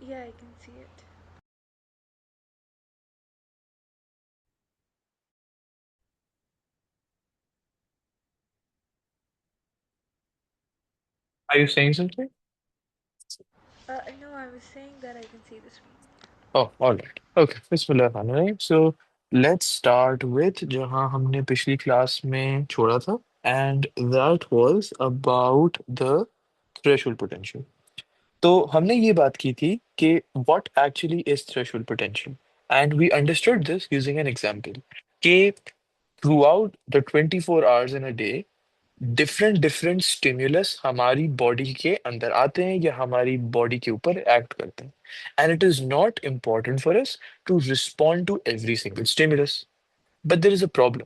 Yeah, I can see it. Are you saying something? No, I was saying that I can see the screen. Oh, all right. Okay. Bismillahirrahmanirrahim. So let's start with जहाँ हमने पिछली class में छोड़ा था, and that was about the threshold potential. तो हमने ये बात की थी कि what actually is threshold potential, and we understood this using an example कि throughout the 24 hours in a day different different stimulus हमारी बॉडी के अंदर आते हैं या हमारी बॉडी के ऊपर एक्ट करते हैं, and it is not important for us to respond to every single stimulus, but there is a problem.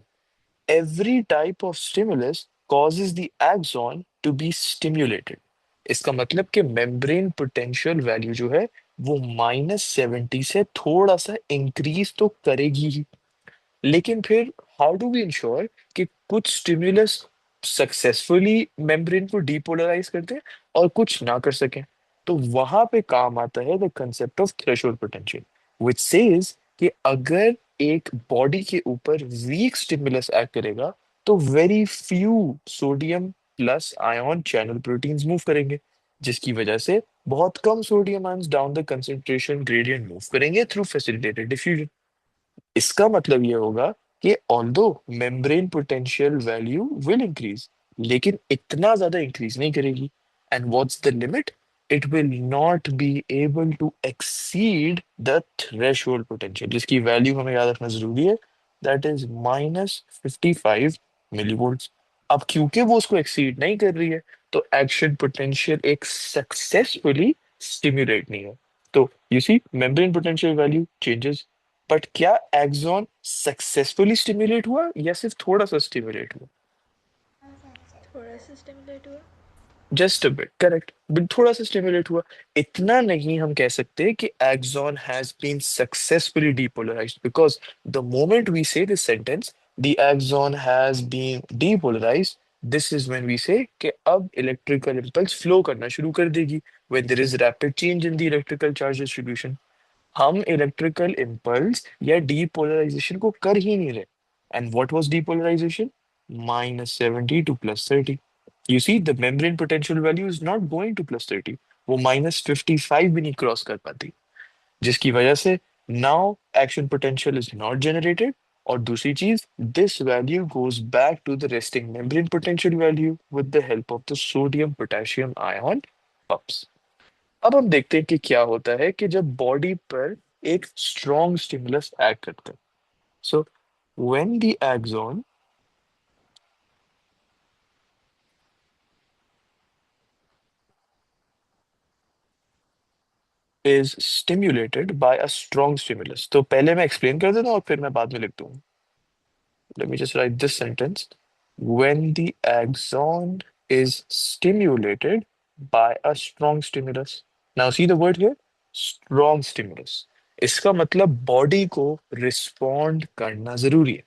Every type of stimulus causes the axon to be stimulated. इसका मतलब कि मेम्ब्रेन पोटेंशियल वैल्यू जो है वो -70 से थोड़ा सा increase तो करेगी ही. लेकिन फिर हाउ डू वी इंश्योर कि कुछ स्टिम्युलस सक्सेसफुली मेम्ब्रेन को डीपोलराइज करते हैं और कुछ ना कर सकें. तो वहां पे काम आता है the concept of threshold potential, which says कि अगर एक बॉडी के ऊपर वीक स्टिमुलस एक्ट करेगा तो very few sodium plus ion channel proteins move करेंगे, जिसकी वजह से बहुत कम sodium ions down the concentration gradient move करेंगे थ्रू फैसिलिटेटेड डिफ्यूजन. इसका मतलब ये होगा कि although membrane potential value will increase, लेकिन इतना ज्यादा इंक्रीज नहीं करेगी. And what's the limit? It will not be able to exceed the threshold potential, जिसकी वैल्यू हमें याद रखना जरूरी है. That is -55 millivolt. अब क्योंकि वो उसको एक्सीड नहीं कर रही है, तो एक्शन पोटेंशियल एक सक्सेसफुली स्टिम्युलेट नहीं है. तो you see membrane potential value changes, but क्या एक्सॉन सक्सेसफुली स्टिमुलेट हुआ या सिर्फ थोड़ा सा स्टिमुलेट हुआ? थोड़ा सा स्टिमुलेट हुआ. Just a bit, correct, but थोड़ा सा स्टिमुलेट हुआ. इतना नहीं हम कह सकते कि axon has been successfully depolarised, because the moment we say this sentence, the axon has been depolarised, this is when we say कि अब इलेक्ट्रिकल इंपल्स फ्लो करना शुरू कर देगी, when there is rapid change in the electrical charge distribution. हम electrical impulse या depolarisation को कर ही नहीं रहे. And what was depolarisation? -70 to +30. You see the membrane potential value is not going to +30, वो -55 भी नहीं क्रॉस कर पाती, जिसकी वजह से now action potential is not generated. और दूसरी चीज, this value goes back to the resting membrane potential value with the help of the sodium potassium ion pumps. अब हम देखते हैं कि क्या होता है कि जब बॉडी पर एक स्ट्रॉन्ग स्टिमुलस एक्ट करता है. So when the axon is stimulated by a strong stimulus, तो पहले मैं एक्सप्लेन कर देता हूँ और फिर मैं बाद में लिख दूंगा. Let me just write this sentence. When the axon is stimulated by a strong stimulus. Now see the word here, strong stimulus. इसका मतलब बॉडी को रिस्पॉन्ड करना जरूरी है.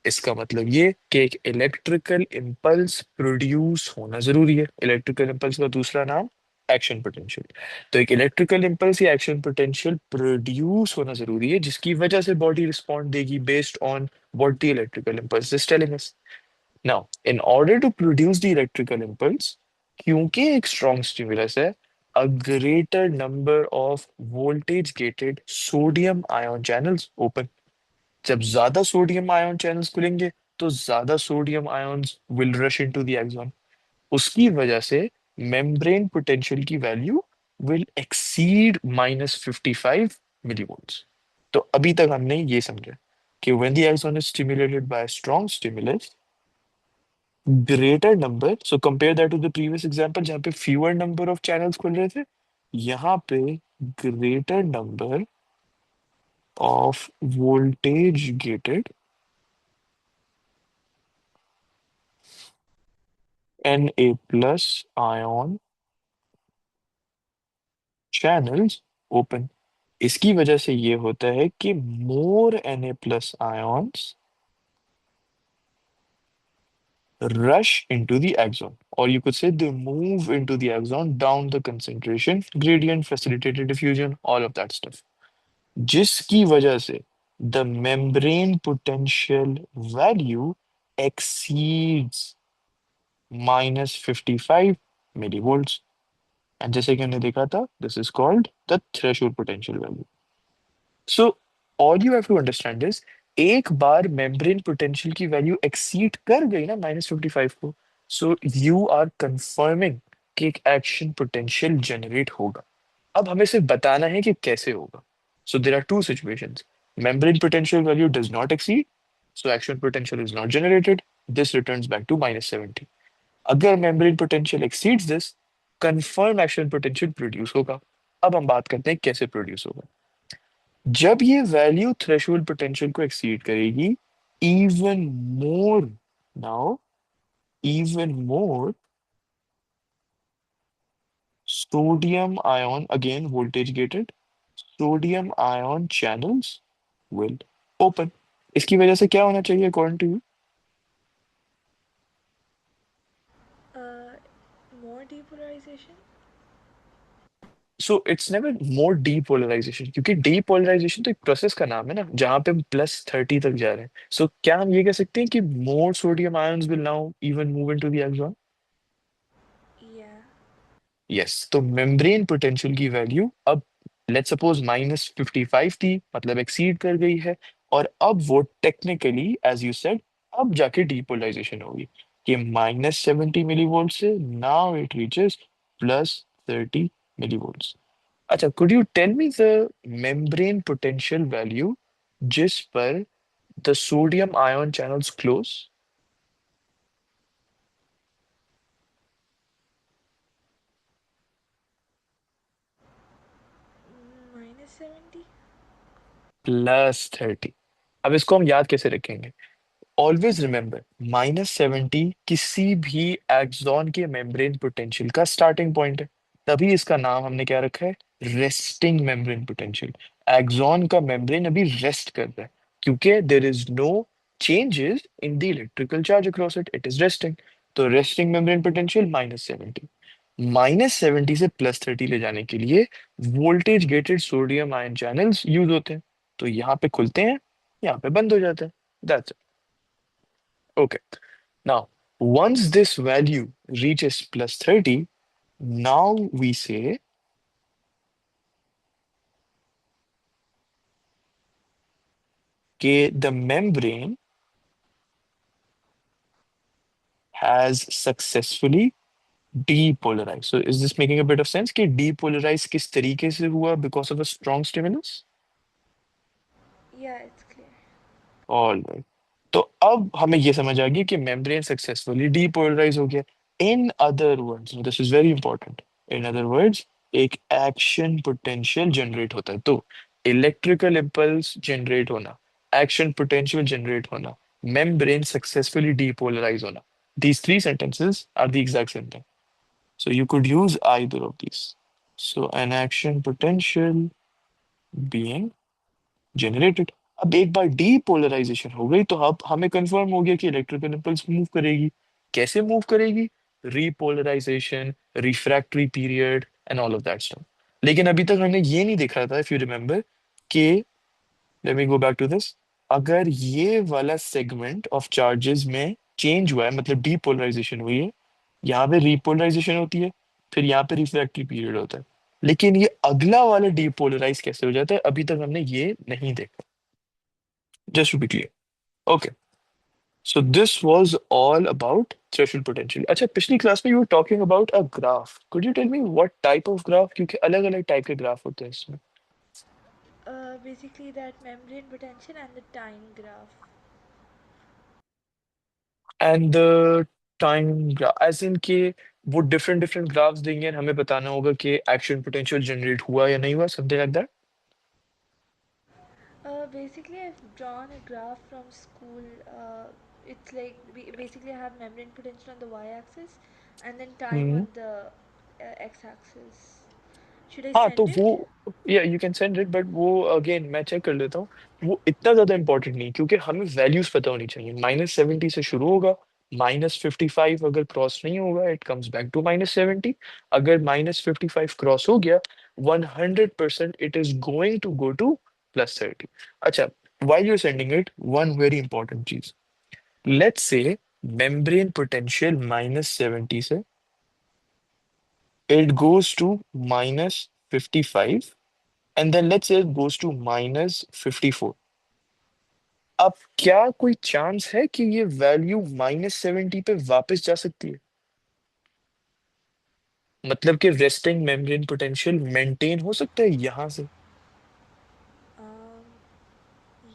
इसका मतलब ये कि एक इलेक्ट्रिकल इम्पल्स प्रोड्यूस होना जरूरी है. इलेक्ट्रिकल इम्पल्स का दूसरा नाम एक्शन पोटेंशियल. तो एक इलेक्ट्रिकल इम्पल्स या एक्शन पोटेंशियल प्रोड्यूस होना जरूरी है, जिसकी वजह से बॉडी रिस्पॉन्ड देगी based on what the electrical impulse is telling us. Now in order to produce the electrical impulse, क्योंकि एक स्ट्रॉन्ग स्टिमुलस है, a greater number of voltage gated sodium ion channels open. जब ज्यादा sodium ion channels खुलेंगे तो ज्यादा sodium ions will rush into the axon. उसकी वजह से मेम्ब्रेन पोटेंशियल की वैल्यू विल एक्सीड -55 मिलीवोल्ट्स. तो अभी तक हमने ये समझा कि when the axon is stimulated by strong stimulus, greater number, so compare that to the previous example जहाँ पे फ्यूअर नंबर ऑफ चैनल्स खुल रहे थे, यहाँ पे greater number of voltage gated Na+ ion channels open. इसकी वजह से ये होता है कि मोर Na+ ions rush into the axon, or you could say they move into the axon down the concentration gradient, facilitated diffusion, all of that stuff. जिसकी वजह से the membrane potential value exceeds -55 millivolts. And जैसे कि हमने देखा था, this is called the threshold potential value. So all you have to understand is, एक बार मेम्ब्रेन पोटेंशियल की वैल्यू एक्सीड कर गई ना -55 को, सो यू आर कंफर्मिंग कि एक एक्शन पोटेंशियल जनरेट होगा. अब हमें सिर्फ बताना है कि कैसे होगा. So there are two situations. Membrane potential value does not exceed, so action potential is not generated. This returns back to -70. अगर membrane potential exceeds this, confirm action potential produce होगा. अब हम बात करते हैं कैसे प्रोड्यूस होगा. जब ये वैल्यू थ्रेशोल्ड पोटेंशियल को एक्सीड करेगी, even more, now even more sodium ion, again voltage gated, sodium ion channels will open. इसकी वजह से क्या होना चाहिए according to you? Uh, More depolarization? So it's never more depolarization, क्योंकि डीपोलराइजेशन तो एक प्रोसेस का नाम है ना, जहां पे हम +30 तक जा रहे हैं. सो क्या हम ये कह सकते हैं कि more sodium ions will now even move into the axon? Yeah. Yes. तो मेम्ब्रेन पोटेंशियल की वैल्यू अब, लेट्स सपोज -55 थी, मतलब एक्सीड कर गई है. और अब वो टेक्निकली एज यू सेड, अब जाके डीपोलराइजेशन होगी कि -70 मिलीवोल्ट से नाउ इट रीचेस +30 मिलीवोल्ट. अच्छा, could you tell me the membrane potential value जिस पर the sodium ion channels close? -70? +30. अब इसको हम याद कैसे रखेंगे? ऑलवेज रिमेंबर, -70 किसी भी एक्सॉन के मेम्ब्रेन पोटेंशियल का स्टार्टिंग पॉइंट है. तभी इसका नाम हमने क्या रखा है? Resting membrane potential. एक्सॉन का मेम्ब्रेन अभी रेस्ट कर रहा है, क्योंकि there is no changes in the electrical charge across it, it is resting. तो रेस्टिंग मेम्ब्रेन पोटेंशियल -70. -70 से +30 ले जाने के लिए voltage gated sodium ion channels use होते हैं. तो यहाँ पे खुलते हैं, यहाँ पे बंद हो जाते हैं. That's okay. Now, once this value reaches +30, now we say that the membrane has successfully depolarized. So is this making a bit of sense? कि depolarize किस तरीके से हुआ because of a strong stimulus? Yeah, it's clear. All right. तो अब हमें ये समझ आ गया कि मेम्ब्रेन सक्सेसफुली डीपोलराइज हो गया. इन other words, this is very important, in other words, एक एक्शन पोटेंशियल जनरेट होता है. तो इलेक्ट्रिकल इम्पल्स जनरेट होना, एक्शन पोटेंशियल जनरेट होना, मेम्ब्रेन सक्सेसफुली डीपोलराइज होना, these three sentences are the exact same thing. So you could use either of these. So an action potential being generated. अब एक बार depolarisation हो गई, तो अब हमें कंफर्म हो गया कि इलेक्ट्रिकल इम्पल्स मूव करेगी. कैसे मूव करेगी? Repolarization, refractory period and all of that stuff. लेकिन अभी तक हमने ये नहीं देखा था, इफ यू रिमेंबर, कि let me go back to this. अगर ये वाला सेगमेंट ऑफ चार्जेस में चेंज हुआ है, मतलब डीपोलराइजेशन हुई है, यहाँ पे रिपोलराइजेशन होती है, फिर यहाँ पे रिफ्रैक्टरी पीरियड होता है. लेकिन ये अगला वाला डीपोलराइज कैसे हो जाता है, अभी तक हमने ये नहीं देखा. Just to be clear. Okay. So this was all about threshold potential. अच्छा, पिछली क्लास में you were talking about a graph. Could you tell me what type of graph? क्योंकि अलग अलग टाइप के ग्राफ होते हैं इसमें. Basically, that membrane potential and the time graph. And the time graph, as in कि वो different different graphs देंगे and हमें बताना होगा कि action potential generate हुआ या नहीं हुआ, something like that. Basically, I've drawn a graph from school. It's like basically I have membrane potential on the y-axis and then time hmm. on the x-axis. Should I हाँ तो send it? वो, या you can send it, but वो again मैं check कर लेता हूँ. वो इतना ज्यादा इंपॉर्टेंट नहीं, क्योंकि हमें वैल्यूज पता होनी चाहिए. -70 से शुरू होगा, -55 अगर क्रॉस नहीं होगा, इट कम्स बैक टू -70। अगर -55 क्रॉस हो गया, 100% it is going to go to +30। अच्छा, while you're sending it, one very important चीज, let's say membrane potential -70 से it goes to -55, and then let's say it goes to -54। अब क्या कोई chance है कि ये वैल्यू -70 पे वापस जा सकती है? मतलब कि रेस्टिंग मेम्ब्रेन पोटेंशियल मेंटेन हो सकता है यहां से? Um,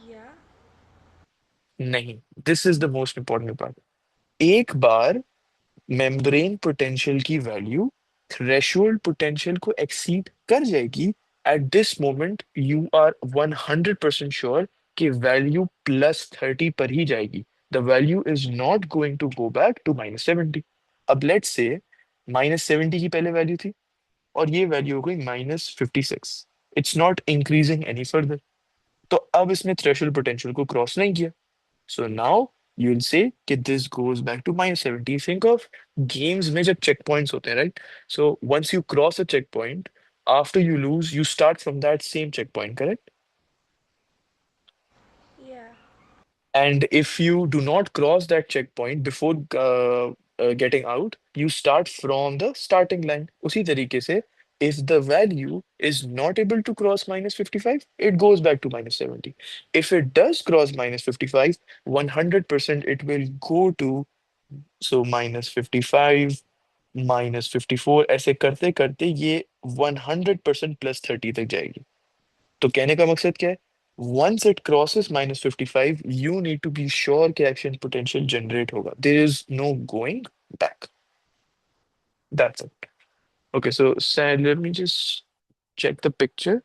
yeah. नहीं, this is the most important part. एक बार मेम्ब्रेन पोटेंशियल की वैल्यू थ्रेशोल्ड पोटेंशियल को एक्सीड कर जाएगी, at this moment you are 100% sure कि वैल्यू +30 पर ही जाएगी। The value is not going to go back to -70। अब लेट्स से -70 की पहले वैल्यू थी, और ये वैल्यू हो गई -56। It's not increasing any further. तो अब इसने थ्रेशोल्ड पोटेंशियल को क्रॉस नहीं किया। So now you will say कि this goes back to -70। Think of games में जब चेक पॉइंट्स होते हैं, right? So once you cross a check point, after you lose you start from that same check point, correct? Yeah. And if you do not cross that checkpoint before getting out, you start from the starting line. उसी तरीके से, if the value is not able to cross -55, it goes back to -70. If it does cross -55, 100% it will go to, so -55, -54, ऐसे करते करते ये 100% +30 तक जाएगी। तो कहने का मकसद क्या है? Once it crosses -55, you need to be sure कि action potential generate होगा। There is no going back. That's it. Okay, so Sam, let me just check the picture.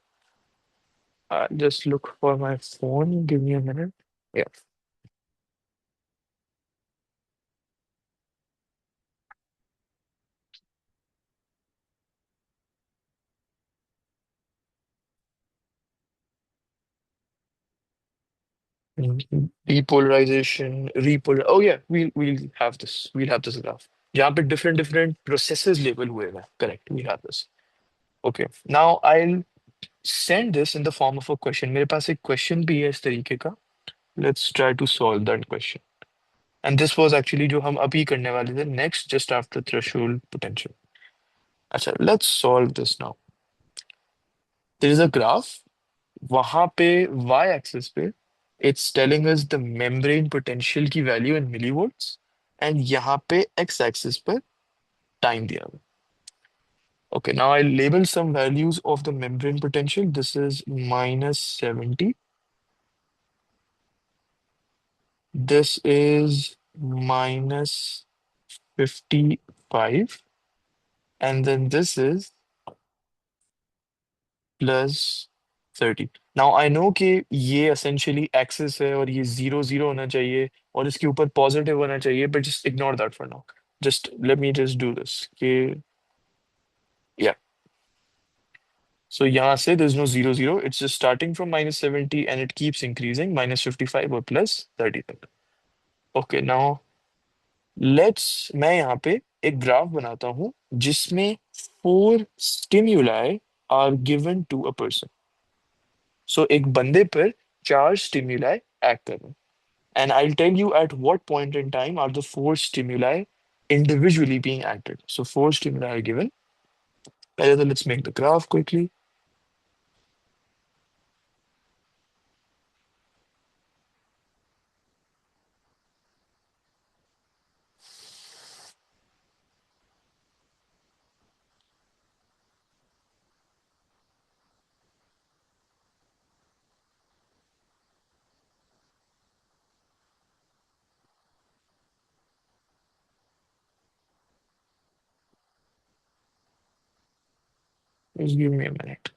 Just look for my phone. Give me a minute. Yeah. Depolarization, repolar. Oh yeah, we'll have this. We'll have this graph. जहाँ पे different processes label हुए हैं. Correct. We have this. Okay. Now I'll send this in the form of a question. मेरे पास एक question भी है इस तरीके का. Let's try to solve that question. And this was actually जो हम अभी करने वाले थे next, just after threshold potential. अच्छा, let's solve this now. There is a graph. वहां पे y-axis पे it's telling us the membrane potential की value in millivolts, and यहाँ पे x-axis पर time दिया हुआ. Okay, now I'll label some values of the membrane potential. This is -70. This is -55. And then this is +30. Now I know कि ये essentially axis है और ये 0 0 होना चाहिए और इसके ऊपर पॉजिटिव होना चाहिए, but just ignore that for now. Just let me just do this. कि yeah. So यहाँ से there's no 0 0. It's just starting from -70 and it keeps increasing -55 और +30 तक. Okay, now मैं यहाँ पे एक ग्राफ बनाता हूँ जिसमें 4 stimuli are given to a person. So एक बंदे पर 4 stimuli act कर रहे हैं. And I'll tell you at what point in time are the 4 stimuli individually being acted. So 4 stimuli are given. पहले तो let's make the graph quickly. Just give me a minute.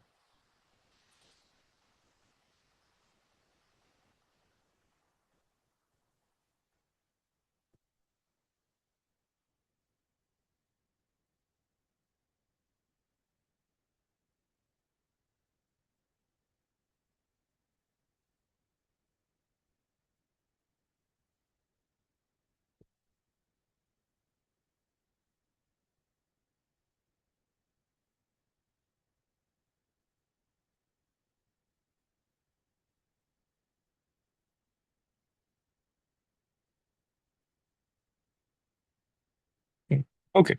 Okay,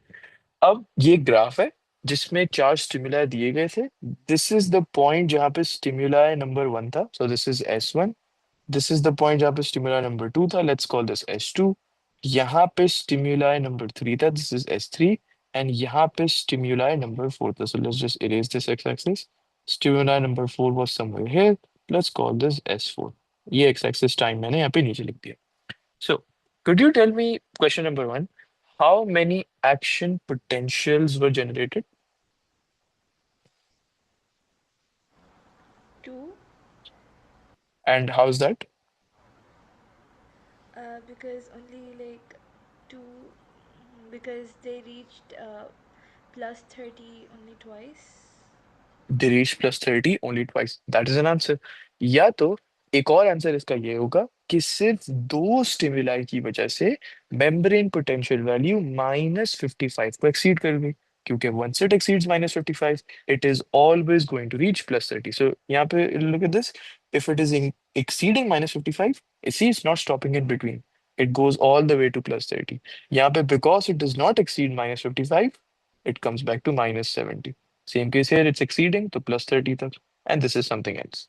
अब ये graph है जिसमें चार stimuli दिए गए थे। दिस इज द पॉइंट जहां पे स्टिमुलाई नंबर वन था, सो this is S1। This is the point जहां पे स्टिमुलाई नंबर टू था, लेट्स कॉल दिस S2। यहाँ पे स्टिमुलाई नंबर थ्री था, दिस इज S3। एंड यहाँ पे स्टिमुलाई नंबर फोर था, so let's just erase this x axis. Stimuli number four was somewhere here, let's call this S4। ये x axis time मैंने यहाँ पे नीचे लिख दिया। So, could you tell me, question number one, how many action potentials were generated, Two, and how is that? because only like two, because they reached plus 30 only twice. They reached plus 30 only twice. That is an answer. या तो एक और answer इसका ये होगा कि सिर्फ दो स्टिमुलाई की वजह से मेम्ब्रेन पोटेंशियल वैल्यू -55 को एक्सीड कर गई, क्योंकि once it exceeds -55 it is always going to reach +30. So यहाँ पे look at this, if it is exceeding -55, you see it's not stopping in between, it goes all the way to +30. यहाँ पे because it does not exceed -55, it comes back to -70. Same case here, it's exceeding to +30 tak, and this is something else,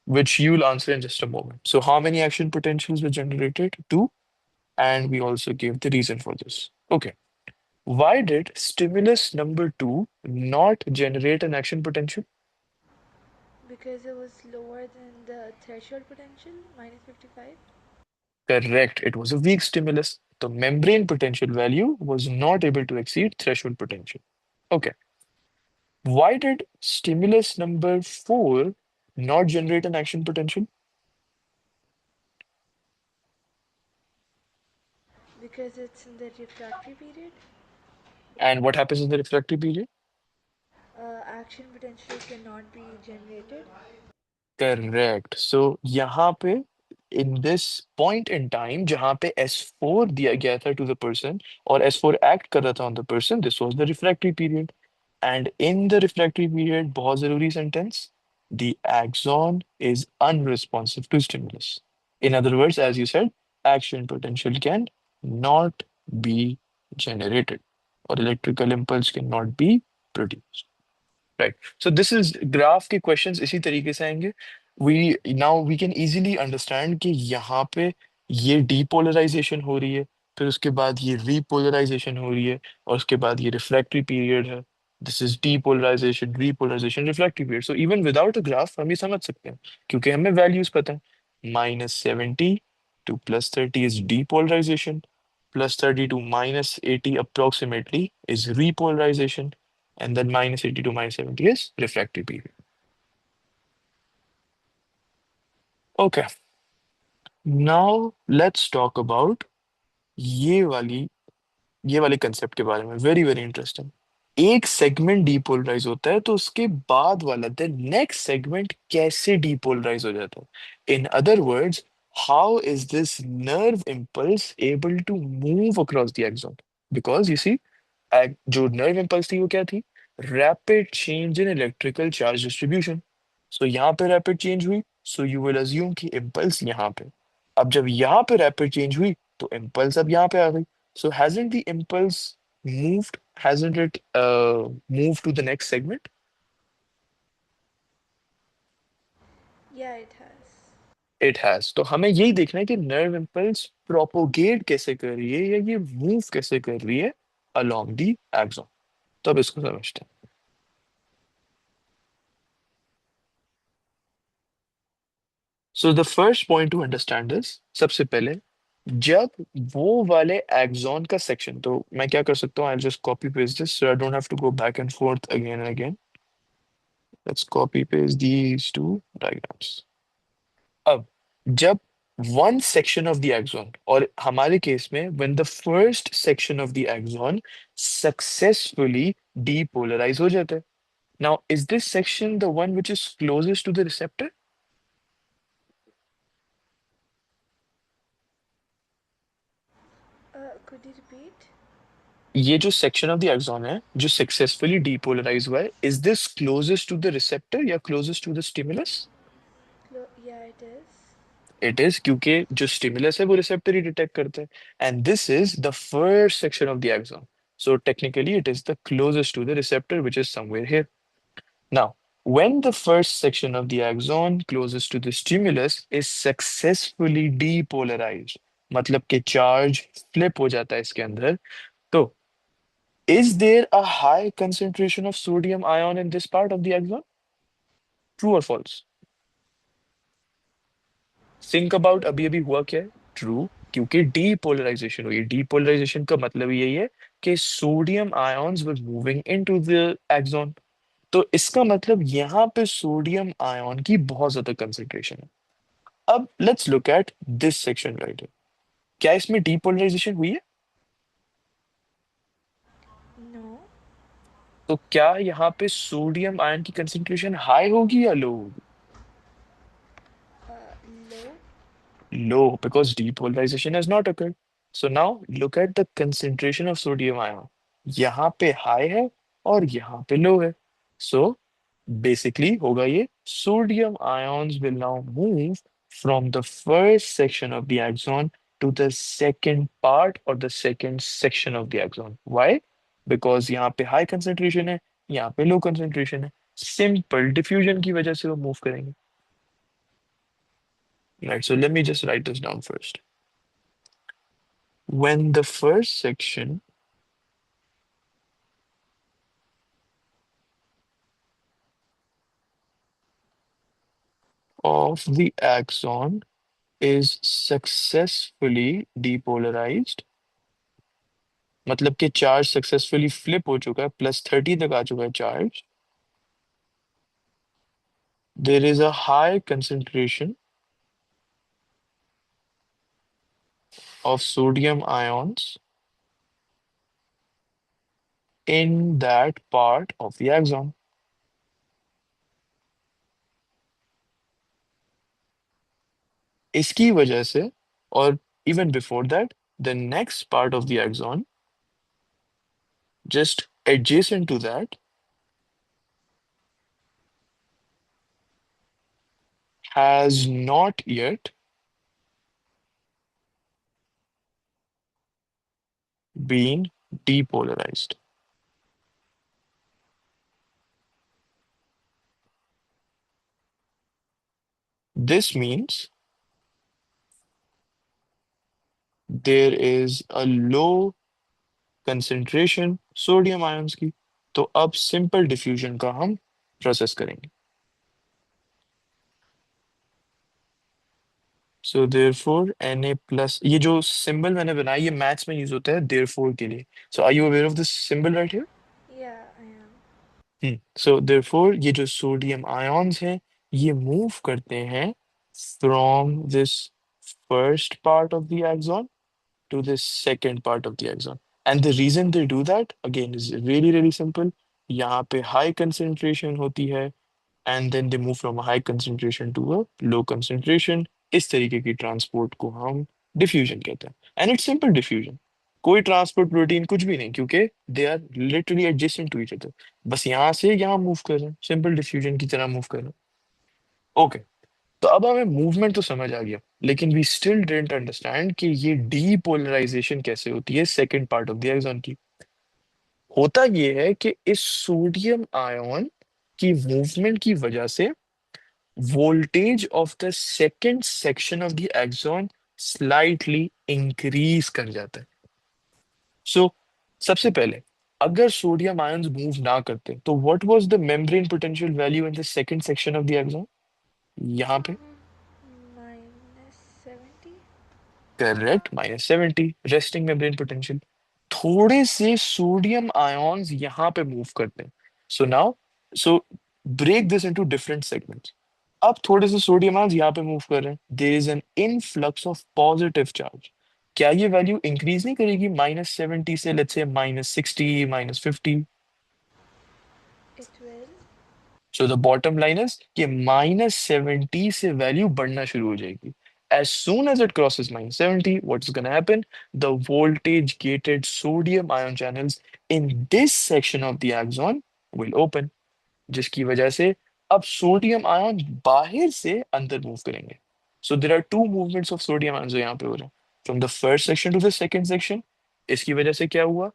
which you'll answer in just a moment. So how many action potentials were generated? Two, and we also gave the reason for this. Okay. Why did stimulus number two not generate an action potential? Because it was lower than the threshold potential, minus 55. Correct. It was a weak stimulus. The membrane potential value was not able to exceed threshold potential. Okay. Why did stimulus number four not generate an action potential? Because it's in the refractory period. And what happens in the refractory period? Action potential cannot be generated. Correct, so यहाँ पे in this point in time जहाँ पे S4 दिया गया था to the person और S4 act कर रहा था on the person, this was the refractory period. And in the refractory period, बहुत जरूरी sentence, the axon is unresponsive to stimulus. In other words, as you said, action potential can not be generated or electrical impulse cannot be produced. Right, so this is graph के questions इसी तरीके से आएंगे। We now we can easily understand कि यहाँ पे ये depolarisation हो रही है, फिर उसके बाद ये रीपोलराइजेशन हो रही है, और उसके बाद ये रिफ्रैक्टरी पीरियड है। This is depolarization, repolarization, refractory period. So even without a graph हम ये समझ सकते हैं, क्योंकि हमें वैल्यूज पता है। -70 to +30 is depolarization, +30 to -80 approximately is repolarization, and then -80 to -70 is refractory period. Okay, now let's talk about ये वाली ये वाले कंसेप्ट के बारे में, वेरी वेरी इंटरेस्टिंग। एक सेगमेंट डीपोलराइज होता है तो उसके बाद वाला द नेक्स्ट सेगमेंट कैसे डीपोलराइज हो जाता है? In other words, how is this nerve impulse able to move across the axon? Because you see, जो नर्व इम्पल्स थी वो क्या थी? Rapid change in electrical charge distribution. So यहाँ पे रैपिड चेंज हुई, सो यू विल अज्यूम कि impulse यहाँ पे। अब जब यहाँ पे रैपिड चेंज हुई तो इम्पल्स अब यहाँ पे आ गई। So hasn't the impulse moved, hasn't it moved to the next segment? Yeah, it has. It has. तो हमें यही देखना है कि नर्व इम्पल्स प्रोपोगेट कैसे कर रही है, या ये मूव कैसे कर रही है along the axon। तो अब इसको समझते हैं। So the first point to understand is, सबसे पहले जब वो वाले एक्सॉन का सेक्शन, तो मैं क्या कर सकता हूँ, I just copy paste this so I don't have to go back and forth again and again. Let's copy paste these two diagrams. अब जब one section of the axon, और हमारे केस में when the first section of the axon successfully depolarize हो जाता है, now is this section the one which is closest to the receptor? Could you repeat? ये जो सेक्शन ऑफ द एक्सॉन है जो सक्सेसफुली डीपोलराइज हुआ है, is this closest to the receptor या closest to the stimulus? Yeah, it is. It is, क्योंकि जो stimulus है वो रिसेप्टर ही डिटेक्ट करता है, and this is the first section of the axon. So technically, it is the closest to the receptor, which is somewhere here. Now, when the first section of the axon closest to the stimulus is successfully depolarized, मतलब कि charge flip हो जाता है इसके अंदर, तो is there a high concentration of sodium ion in this part of the axon? True or false? Think about True. अभी अभी हुआ क्या है? True, क्योंकि depolarization हुई. Depolarization का मतलब यही है कि sodium ions were moving into the axon. तो इसका मतलब यहाँ पे सोडियम आयन की बहुत ज्यादा कंसेंट्रेशन है. अब let's look at this section right. क्या इसमें डीपोलराइजेशन हुई है? No. तो क्या यहाँ पे सोडियम आयन की कंसेंट्रेशन हाई होगी या लो होगी? Low. Low, because depolarization has not occurred. So now look at the concentration of sodium ion. यहाँ पे high है और यहाँ पे low है. So basically होगा ये sodium ions will now move from the first section of the axon to the second part or the second section of the axon. Why? Because यहाँ पे high concentration है, यहाँ पे low concentration है. Simple diffusion की वजह से वो move करेंगे. Right, so let me just write this down first. When the first section of the axon is successfully depolarized, मतलब कि चार्ज सक्सेसफुली फ्लिप हो चुका है, +30 तक आ चुका है charge, there is a high concentration of sodium ions in that part of the axon. इसकी वजह से, और even before that, the next part of the axon just adjacent to that has not yet been depolarized. This means there is a low concentration sodium ions की. तो अब simple diffusion का हम process करेंगे. सो देयरफॉर Na प्लस, ये जो symbol मैंने बनाया ये मैथ्स में यूज होता है देयरफॉर के लिए. So are you aware of this symbol right here? Yeah, I am. So therefore ये जो सोडियम आयंस हैं ये मूव करते हैं from this first part of the axon to the second part of the axon. And the reason they do that, again, is really, really simple. यहाँ पे high concentration होती है and then they move from a high concentration to a low concentration. इस तरीके की transport को हम diffusion कहते हैं. And it's simple diffusion. कोई ट्रांसपोर्ट प्रोटीन कुछ भी नहीं, क्योंकि they are literally adjacent to each other. बस यहाँ से यहाँ मूव कर रहे हैं, सिंपल डिफ्यूजन की तरह मूव कर रहे हैं. ओके, तो अब हमें मूवमेंट तो समझ आ गया, लेकिन वी स्टिल डिडंट अंडरस्टैंड कि ये डीपोलराइजेशन कैसे होती है second part of the axon की. होता ये है कि इस सोडियम आयन की मूवमेंट की वजह से voltage of the second section of the axon slightly increase कर जाता है. सो सबसे पहले, अगर सोडियम आयंस मूव ना करते तो what was the membrane potential value in the second section of the axon? यहाँ पे -70. Correct, -70 resting membrane potential. थोड़े से सोडियम आयंस यहाँ पे मूव करते हैं. So now, so break this into different segments. अब थोड़े से सोडियम आयंस यहाँ पे मूव कर रहे हैं, there is an influx of positive charge. क्या ये वैल्यू इंक्रीज नहीं करेगी -70 से let's say -60, -50? It will. So the bottom line is कि -70 से वैल्यू बढ़ना शुरू हो जाएगी. As soon as it crosses -70, what's going to happen? The voltage gated sodium ion channels in this section of the axon will open, जिसकी वजह से अब सोडियम आयन बाहर से अंदर मूव करेंगे. So there are two movements of sodium ion जो यहाँ पे हो रहे हैं, from the first section to the second section. इसकी वजह से क्या हुआ?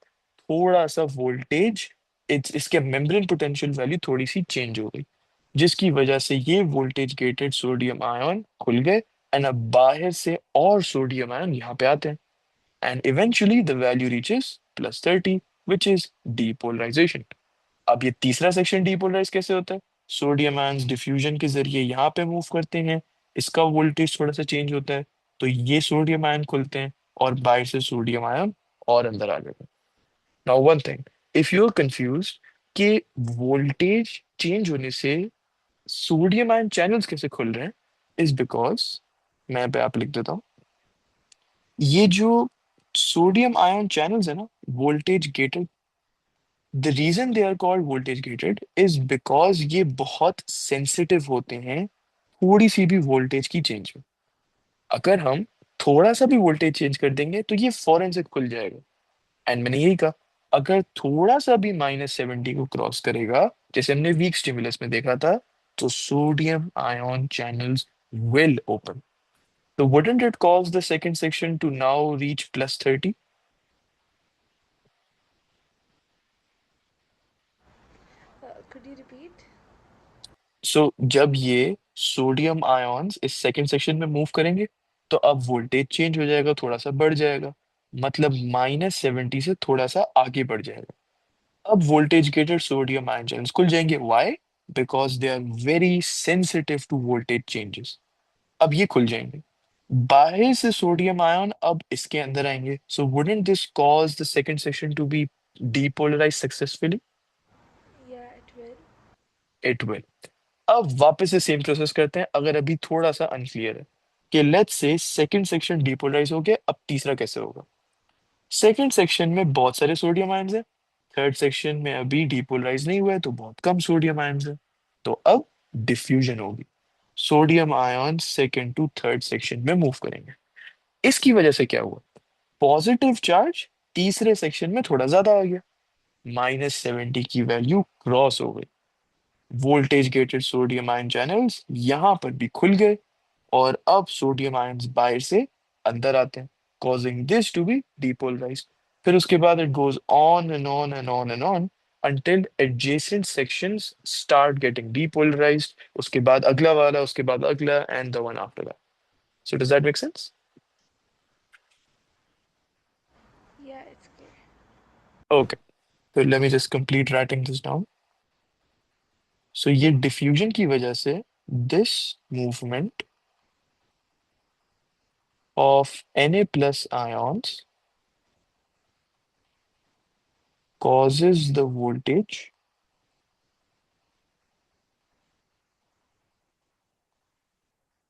थोड़ा सा वोल्टेज, इसके मेम्ब्रेन पोटेंशियल वैल्यू थोड़ी सी चेंज हो गई, जिसकी वजह से ये वोल्टेज गेटेड सोडियम आयन खुल गए, एंड अब बाहर से और सोडियम आयन यहाँ पे आते हैं, and eventually the value reaches +30, which is depolarization. अब ये तीसरा सेक्शन डीपोलराइज कैसे होता है? सोडियम आयंस डिफ्यूजन के जरिए यहाँ पे मूव करते हैं, इसका वोल्टेज थोड़ा सा चेंज होता है, तो ये सोडियम आयन खुलते हैं और बाहर से सोडियम आयन और अंदर आ जाते हैं। Now one thing, if you are confuse कि वोल्टेज चेंज होने से सोडियम आयन चैनल्स कैसे खुल रहे हैं, इज बिकॉज, मैं पे आप लिख देता हूँ, ये जो सोडियम आयन चैनल्स है ना, voltage gated, the reason they are called voltage gated is because ये बहुत सेंसिटिव होते हैं थोड़ी सी भी वोल्टेज की चेंज में। अगर हम थोड़ा सा भी वोल्टेज चेंज कर देंगे तो ये फौरन से खुल जाएगा, एंड मैंने यही कहा, अगर थोड़ा सा भी -70 को क्रॉस करेगा, जैसे हमने वीक स्टिमुलस में देखा था, तो sodium ion channels will open. तो wouldn't it cause the second section to now reach +30? Could you repeat? सो जब ये सोडियम आयंस इस सेकंड सेक्शन में मूव करेंगे, तो अब वोल्टेज चेंज हो जाएगा, थोड़ा सा बढ़ जाएगा, मतलब -70 से थोड़ा सा आगे बढ़ जाएगा। अब voltage gated sodium ion channels खुल जाएंगे, why? Because they are very sensitive to voltage changes. अब ये खुल जाएंगे, बाहर से सोडियम आयन अब इसके अंदर आएंगे, so wouldn't this cause the second section to be depolarise successfully? Yeah, it will. It will. अब वापस से सेम प्रोसेस करते हैं, अगर अभी थोड़ा सा अनक्लियर है कि let's say second section depolarise हो गया, अब तीसरा कैसे होगा? सेकंड सेक्शन में बहुत सारे सोडियम आयंस हैं, थर्ड सेक्शन में अभी डीपोलराइज नहीं हुआ है तो बहुत कम सोडियम आयंस हैं, तो अब डिफ्यूजन होगी, sodium ion second to third section में मूव करेंगे। इसकी वजह से क्या हुआ? पॉजिटिव चार्ज तीसरे सेक्शन में थोड़ा ज्यादा आ गया, -70 की वैल्यू क्रॉस हो गई, voltage gated sodium ion channels यहां पर भी खुल गए, और अब सोडियम आयंस बाहर से अंदर आते हैं, causing this to be depolarized। फिर उसके बाद it goes on and on and on and on until adjacent sections start getting depolarized, उसके बाद अगला वाला, उसके बाद अगला, and the one after that। So does that make sense? Yeah, it's clear. Okay, so let me just complete writing this down। So ये diffusion की वजह से this movement of Na plus ions causes the voltage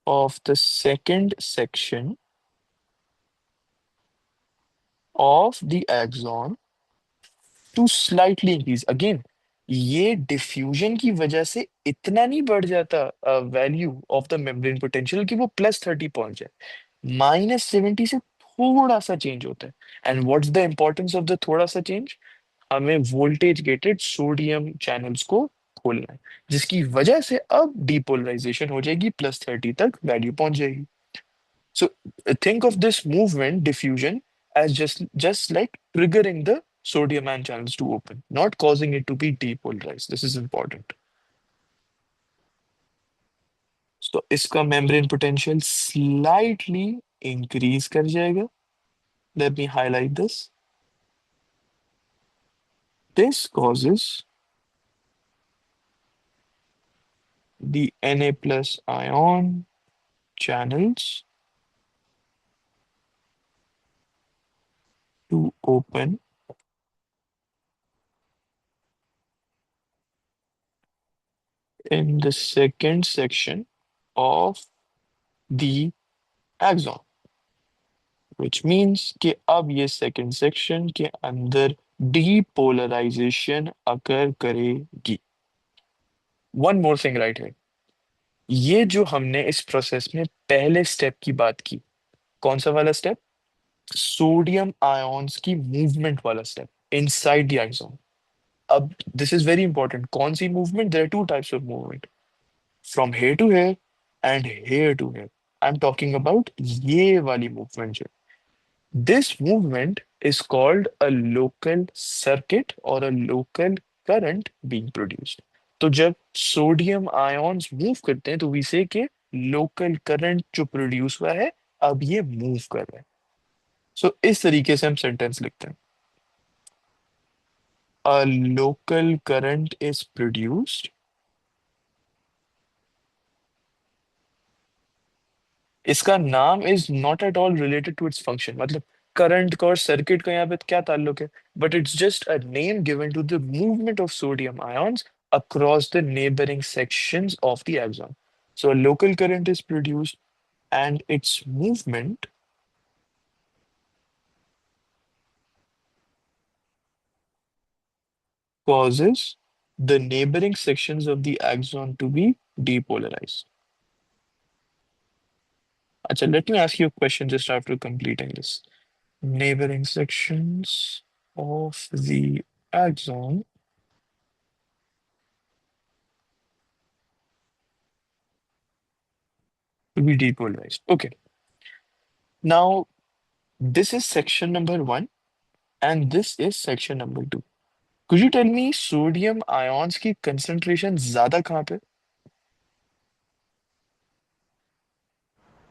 of the second section of the axon to slightly increase again। ये diffusion की वजह से इतना नहीं बढ़ जाता value of the membrane potential कि वो +30 पहुंच जाए, -70 से थोड़ा सा चेंज होता है। And what's the importance of the थोड़ा सा चेंज? हमें वोल्टेज गेटेड सोडियम चैनल्स को खोलना है, जिसकी वजह से अब डीपोलराइजेशन हो जाएगी, +30 तक वैल्यू पहुंच जाएगी। So think of this movement, diffusion, as just like triggering the sodium ion channels to open, not causing it to be depolarized. This is important. So इसका membrane potential slightly increase कर जाएगा. Let me highlight this. This causes the Na plus ion channels to open in the second section of the axon, which means कि अब ये second section के अंदर depolarisation अकर करेगी। One more thing right है, ये जो हमने इस प्रोसेस में पहले स्टेप की बात की, कौन सा वाला स्टेप? सोडियम आयंस की मूवमेंट वाला स्टेप इनसाइड द आइसोम। अब दिस इज वेरी इंपॉर्टेंट, कौन सी movement? There are two types of movement, from here to here and here to here. I am talking about ये वाली movement. This movement is called a local circuit or a local current being produced. तो जब sodium ions move करते हैं तो we say कि local current जो produce हुआ है अब ये मूव कर रहा है. सो इस तरीके से हम सेंटेंस लिखते हैं. A local current is produced. इसका नाम is not at all related to its function. मतलब करंट का और सर्किट का यहाँ पे क्या ताल्लुक है, but it's just a name given to the movement of sodium ions across the neighboring sections of the axon. So a local current is produced and its movement causes the neighboring sections of the axon to be depolarized. Acha, let me ask you a question just after completing this. Neighboring sections of the axon to be depolarized. Okay, now this is section number one, and this is section number two. Could you tell me sodium ions की concentration ज़्यादा कहाँ पे?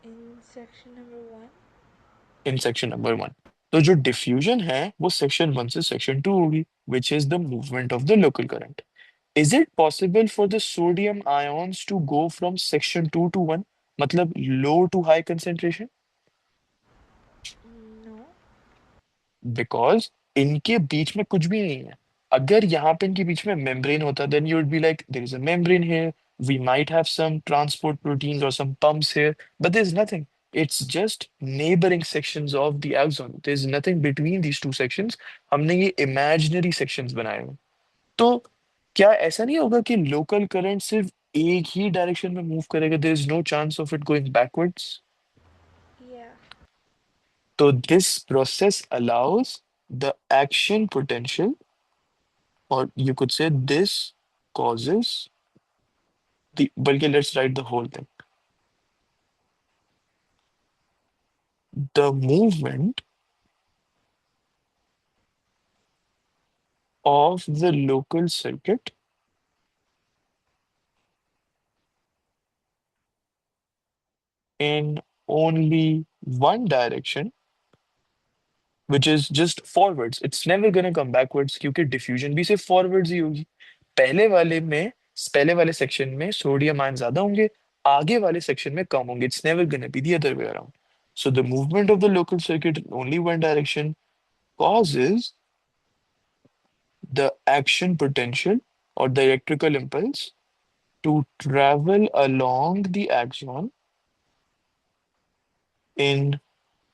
In section number one. In section number one. तो जो diffusion है वो section one से section two होगी, which is the movement of the local current. Is it possible for the sodium ions to go from section two to one? मतलब low to high concentration? No. Because इनके बीच में कुछ भी नहीं है. अगर यहाँ पे इनके बीच में मेम्ब्रेन होता then you would be like there is a membrane here, we might have some transport proteins और some pumps here, but there is nothing. It's just neighbouring sections of the axon, there is nothing between these two sections. हमने ये imaginary sections बनाए हुए. तो क्या ऐसा नहीं होगा कि लोकल करंट सिर्फ एक ही डायरेक्शन में मूव करेगा, there is no chance of it going backwards? Yeah. तो this process allows the action potential, or you could say this causes the, बल्कि let's write the whole thing. The movement of the local circuit in only one direction, which is just forwards. It's never gonna come backwards क्योंकि diffusion भी सिर्फ forwards ही होगी. पहले वाले में पहले वाले सेक्शन में सोडियम आयन ज्यादा होंगे, आगे वाले सेक्शन में कम होंगे. It's never gonna be the other way around. So the movement of the local circuit in only one direction causes the action potential or the electrical impulse to travel along the axon in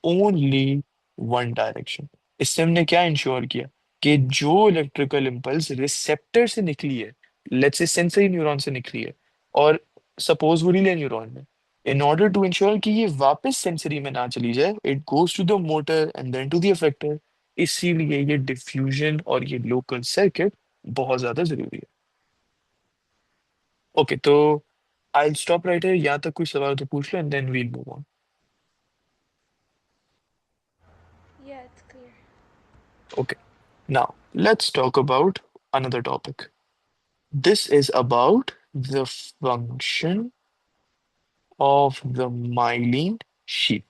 only one direction. इससे हमने क्या ensure किया कि जो electrical impulse receptor से निकली है, let's say sensory neuron से निकली है, और सपोज वो रिले न्यूरॉन में, इन ऑर्डर टू इंश्योर कि ये वापस सेंसरी में ना चली जाए, it goes to the motor and then to the effector. इसीलिए ये डिफ्यूजन और ये लोकल सर्किट बहुत ज्यादा जरूरी है. ओके, तो आई स्टॉप राइट है. यहाँ तक कोई सवाल तो पूछ लो and then we'll move on. Yeah, it's clear. Okay, now let's talk about another topic. This is about the function of the myelin sheath.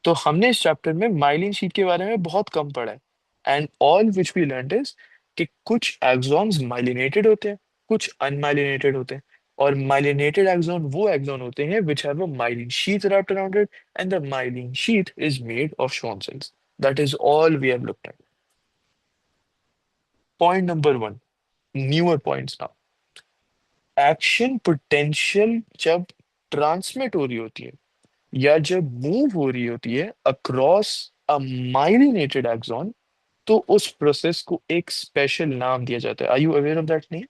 तो हमने इस चैप्टर में माइलिन शीट के बारे में बहुत कम पढ़ा है. And all which we learned is कि कुछ एक्सॉन्स माइलिनेटेड होते हैं, कुछ अनमाइलिनेटेड होते हैं. और माइलिनेटेड एक्सॉन वो एक्सॉन होते हैं which have a myelin sheath wrapped around it, and the myelin sheath is made of Schwann cells. That is all we have looked at. Point number one, newer points now. Action potential जब transmit हो रही होती है या जब move हो रही होती है अक्रॉस अ माइलिनेटेड एक्सॉन, तो उस प्रोसेस को एक स्पेशल नाम दिया जाता है. Are you aware of that name?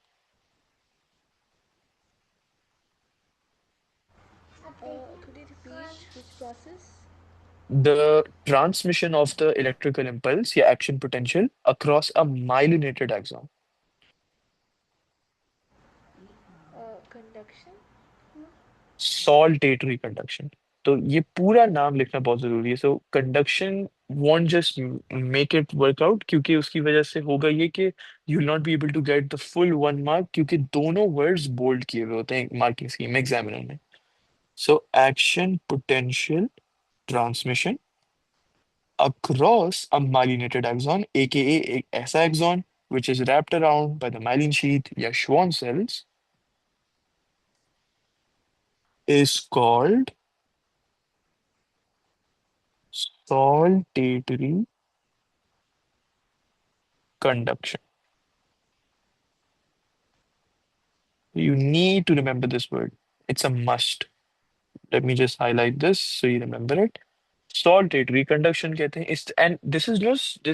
Could you repeat which process? The transmission of the electrical impulse या action potential across a myelinated axon. Conduction. Saltatory conduction. तो ये पूरा नाम लिखना बहुत जरूरी है। So conduction won't just make it work out, क्योंकि उसकी वजह से होगा ये कि you will not be able to get the full 1 mark, क्योंकि दोनों वर्ड्स बोल्ड किए हुए होते हैं मार्किंग स्कीम में एग्जामिनर ने। So action potential transmission across a myelinated axon, aka एक ऐसा axon which is wrapped around by the myelin sheath या Schwann cells, is called solitary conduction. You need to remember this word. It's a must. Let me just highlight this so you remember it. Solitary conduction कहते हैं इस, and this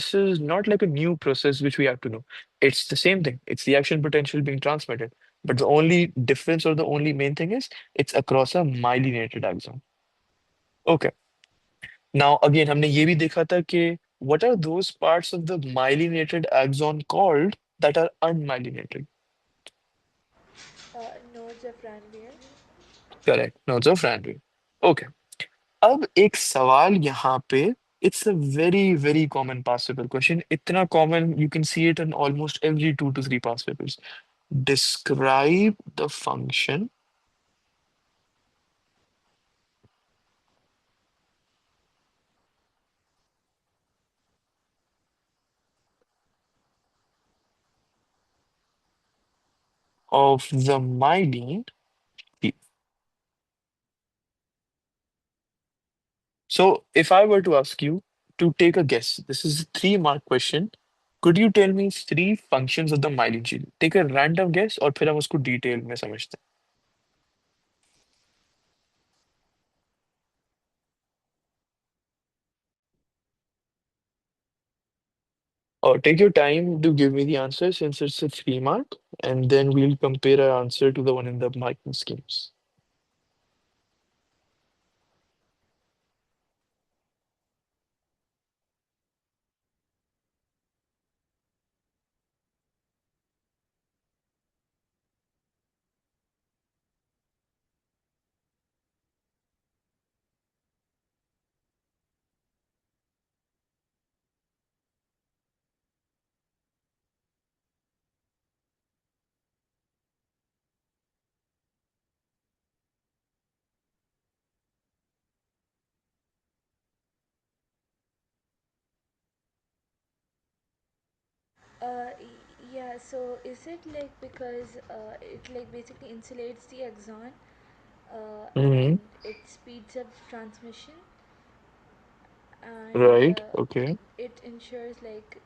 is not like a new process which we have to know. It's the same thing. It's the action potential being transmitted. But the only difference or the only main thing is it's across a myelinated axon. Okay. Now again हमने ये भी देखा था कि what are those parts of the myelinated axon called that are unmyelinated? Nodes of Ranvier. Correct. Nodes of Ranvier. Okay. अब एक सवाल यहाँ पे, it's a very very common past paper question, इतना common you can see it in almost every 2 to 3 past papers. Describe the function of the myelin sheath. So if I were to ask you to take a guess, this is a 3 mark question. Could you tell me 3 functions of the myelin sheath? Take a random guess और फिर हम उसको detail में समझते हैं. Or take your time to give me the answer since it's a 3 mark, and then we'll compare our answer to the one in the marking schemes. Yeah, so is it like because it like basically insulates the axon Hmm. and it speeds up transmission and Right. Okay. it ensures like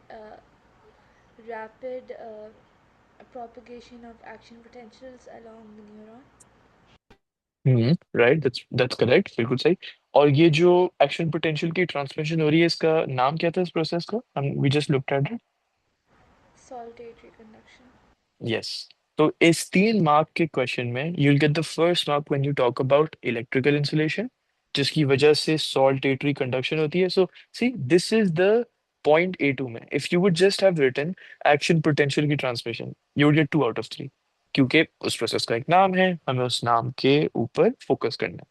rapid propagation of action potentials along the neuron? Right. That's correct. बिल्कुल सही. और ये जो action potential की transmission हो रही है, इसका नाम क्या था इस प्रोसेस का? हम we just looked at it. Solitary conduction. Yes. तो इस 3 मार्क के क्वेश्चन में you will get the first mark when you talk about electrical insulation, जिसकी वजह से सॉल्टेटरी कंडक्शन होती है. So see this is the point A2 में. If you would just have written action potential की transmission, you would get 2 out of 3, क्योंकि उस process का एक नाम है, हमें उस नाम के ऊपर फोकस करना है.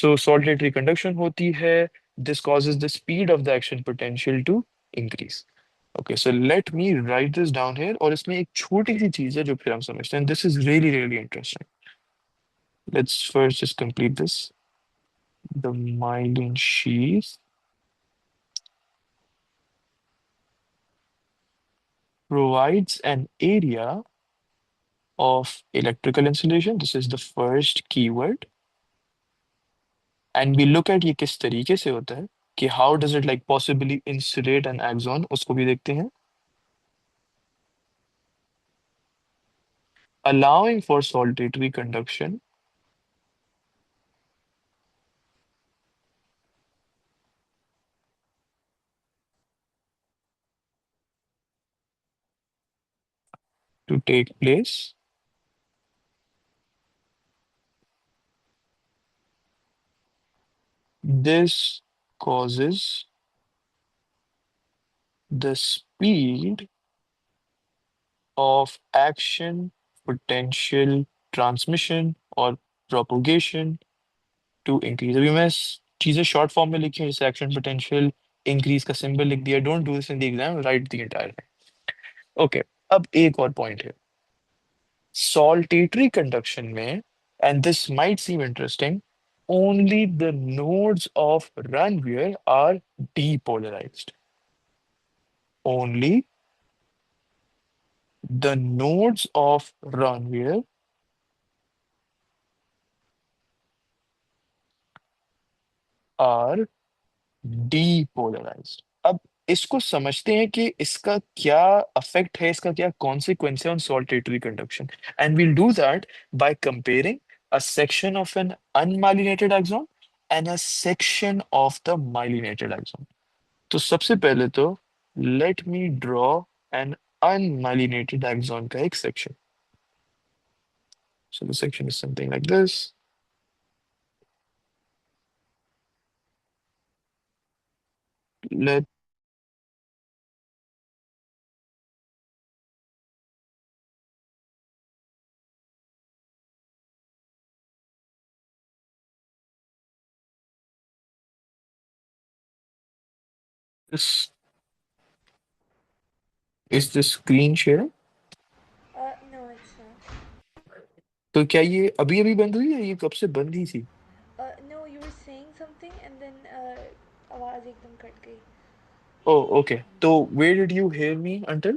सो सॉल्टेटरी कंडक्शन होती है. This causes the speed of the action potential to increase. Okay, so let me right this down here. और इसमें एक छोटी सी चीज है जो फिर हम समझते हैं. This is really really interesting. Let's first just complete this. The myelin sheath provides an area of electrical insulation. This is the first keyword. And we look at ये किस तरीके से होता है, कि how does it like possibly insulate an axon, उसको भी देखते हैं. Allowing for solitary conduction to take place. This causes the speed of action potential transmission or propagation to increase. अभी मैं चीजें शॉर्ट फॉर्म में लिखी हूँ, जैसे एक्शन पोटेंशियल, इंक्रीज का सिंबल लिख दिया। Don't do this in the exam, write the entire. Okay, अब एक और पॉइंट है सॉल्टेटरी कंडक्शन में, and this might seem interesting, only the nodes of Ranvier are depolarized. Only the nodes of Ranvier are depolarized. अब इसको समझते हैं कि इसका क्या अफेक्ट है, इसका क्या कॉन्सिक्वेंस है on saltatory conduction. And we'll do that by comparing a section of an unmyelinated axon and a section of the myelinated axon. तो सबसे पहले तो let me draw an unmyelinated axon का एक section. So the section is something like this. Let this is the screen share. No, it's not. तो क्या ये अभी अभी बंद हुई है, ये कब से बंद ही थी? No, you were saying something and then आवाज़ एकदम कट गई. Oh, okay. So where did you hear me until?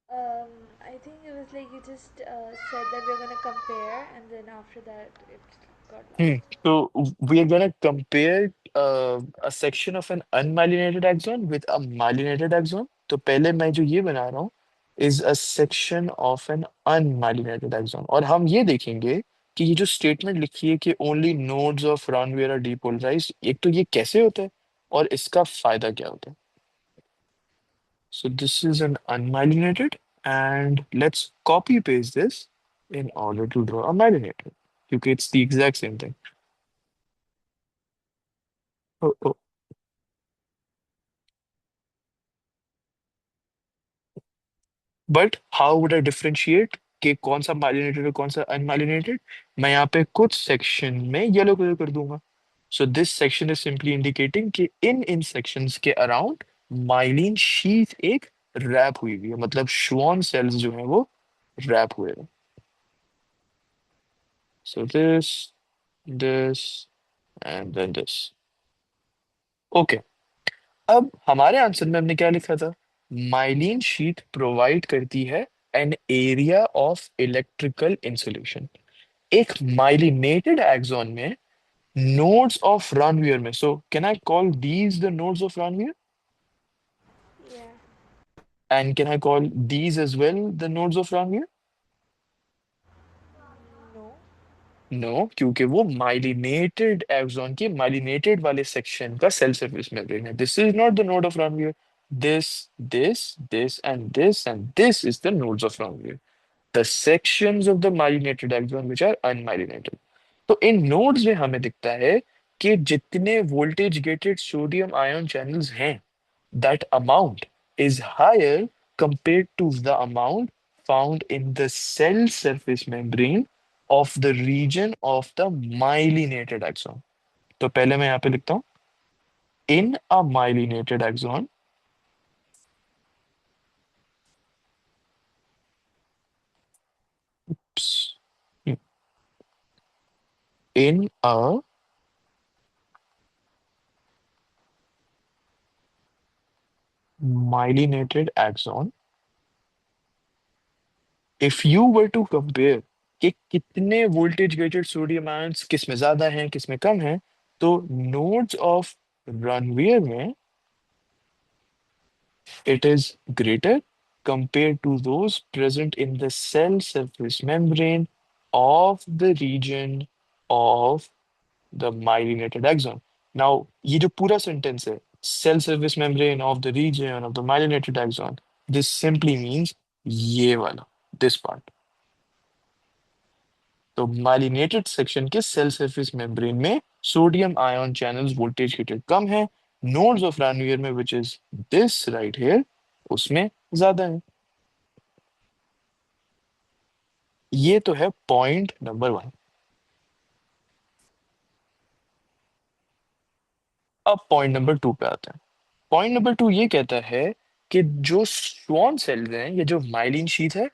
I think it was like you just said that we're gonna compare, and then after that it got Hmm. lost. So we are gonna compare a section of an unmyelinated axon with a myelinated axon. तो पहले मैं जो ये बना रहा हूँ is a section of an unmyelinated axon, और हम ये देखेंगे कि ये जो स्टेटमेंट लिखी है कि only nodes of Ranvier are depolarized, एक तो ये कैसे होता है और इसका फायदा क्या होता है. So this is an unmyelinated, and let's copy paste this in order to draw a myelinated. क्योंकि it's the exact same thing. Oh, oh. But how would I differentiate कि कौन सा माइलिनेटेड और कौन सा अनमाइलिनेटेड? मैं यहाँ पे कुछ सेक्शन में येलो कलर कर दूंगा. So this section is simply indicating कि इन इन सेक्शंस के अराउंड माइलिन शीथ एक रैप हुई हुई है, मतलब श्वान सेल्स जो है वो रैप हुए हैं. So this and then this. Okay, अब हमारे आंसर में हमने क्या लिखा था? माइलिन शीथ प्रोवाइड करती है an area of electrical insulation. एक माइलिनेटेड एक्सॉन में nodes of Ranvier में, so can I call these the nodes of Ranvier, Yeah. and can I call these as well the nodes of Ranvier? No. No, क्योंकि वो myelinated axon के myelinated वाले section का cell surface membrane है. This is not the node of Ranvier. This is the nodes of Ranvier, the sections of the myelinated axon which are unmyelinated. तो इन nodes में हमें दिखता है कि जितने voltage gated sodium ion channels हैं, that amount is higher compared to the amount found in the cell surface membrane of the region of the myelinated axon. तो पहले मैं यहाँ पे लिखता हूँ in a myelinated axon. Oops. In a myelinated axon, if you were to compare कि कितने voltage gated sodium ions किस में ज्यादा हैं किस में कम हैं, तो नोड्स ऑफ रनवियर में it is greater compared to those present in the cell surface membrane of the region of the myelinated axon. Now, ये जो पूरा sentence है, cell surface membrane of the region of the myelinated axon, this simply means ये वाला, this part. तो myelinated section के cell surface membrane में sodium ion channels voltage gated कम है, नोड्स ऑफ रानवियर में which is this right here उसमें ज्यादा है. ये तो है पॉइंट नंबर वन. अब पॉइंट नंबर टू पे आते हैं। पॉइंट नंबर टू ये कहता है कि जो श्वान सेल्स हैं, ये जो माइलिन शीथ है,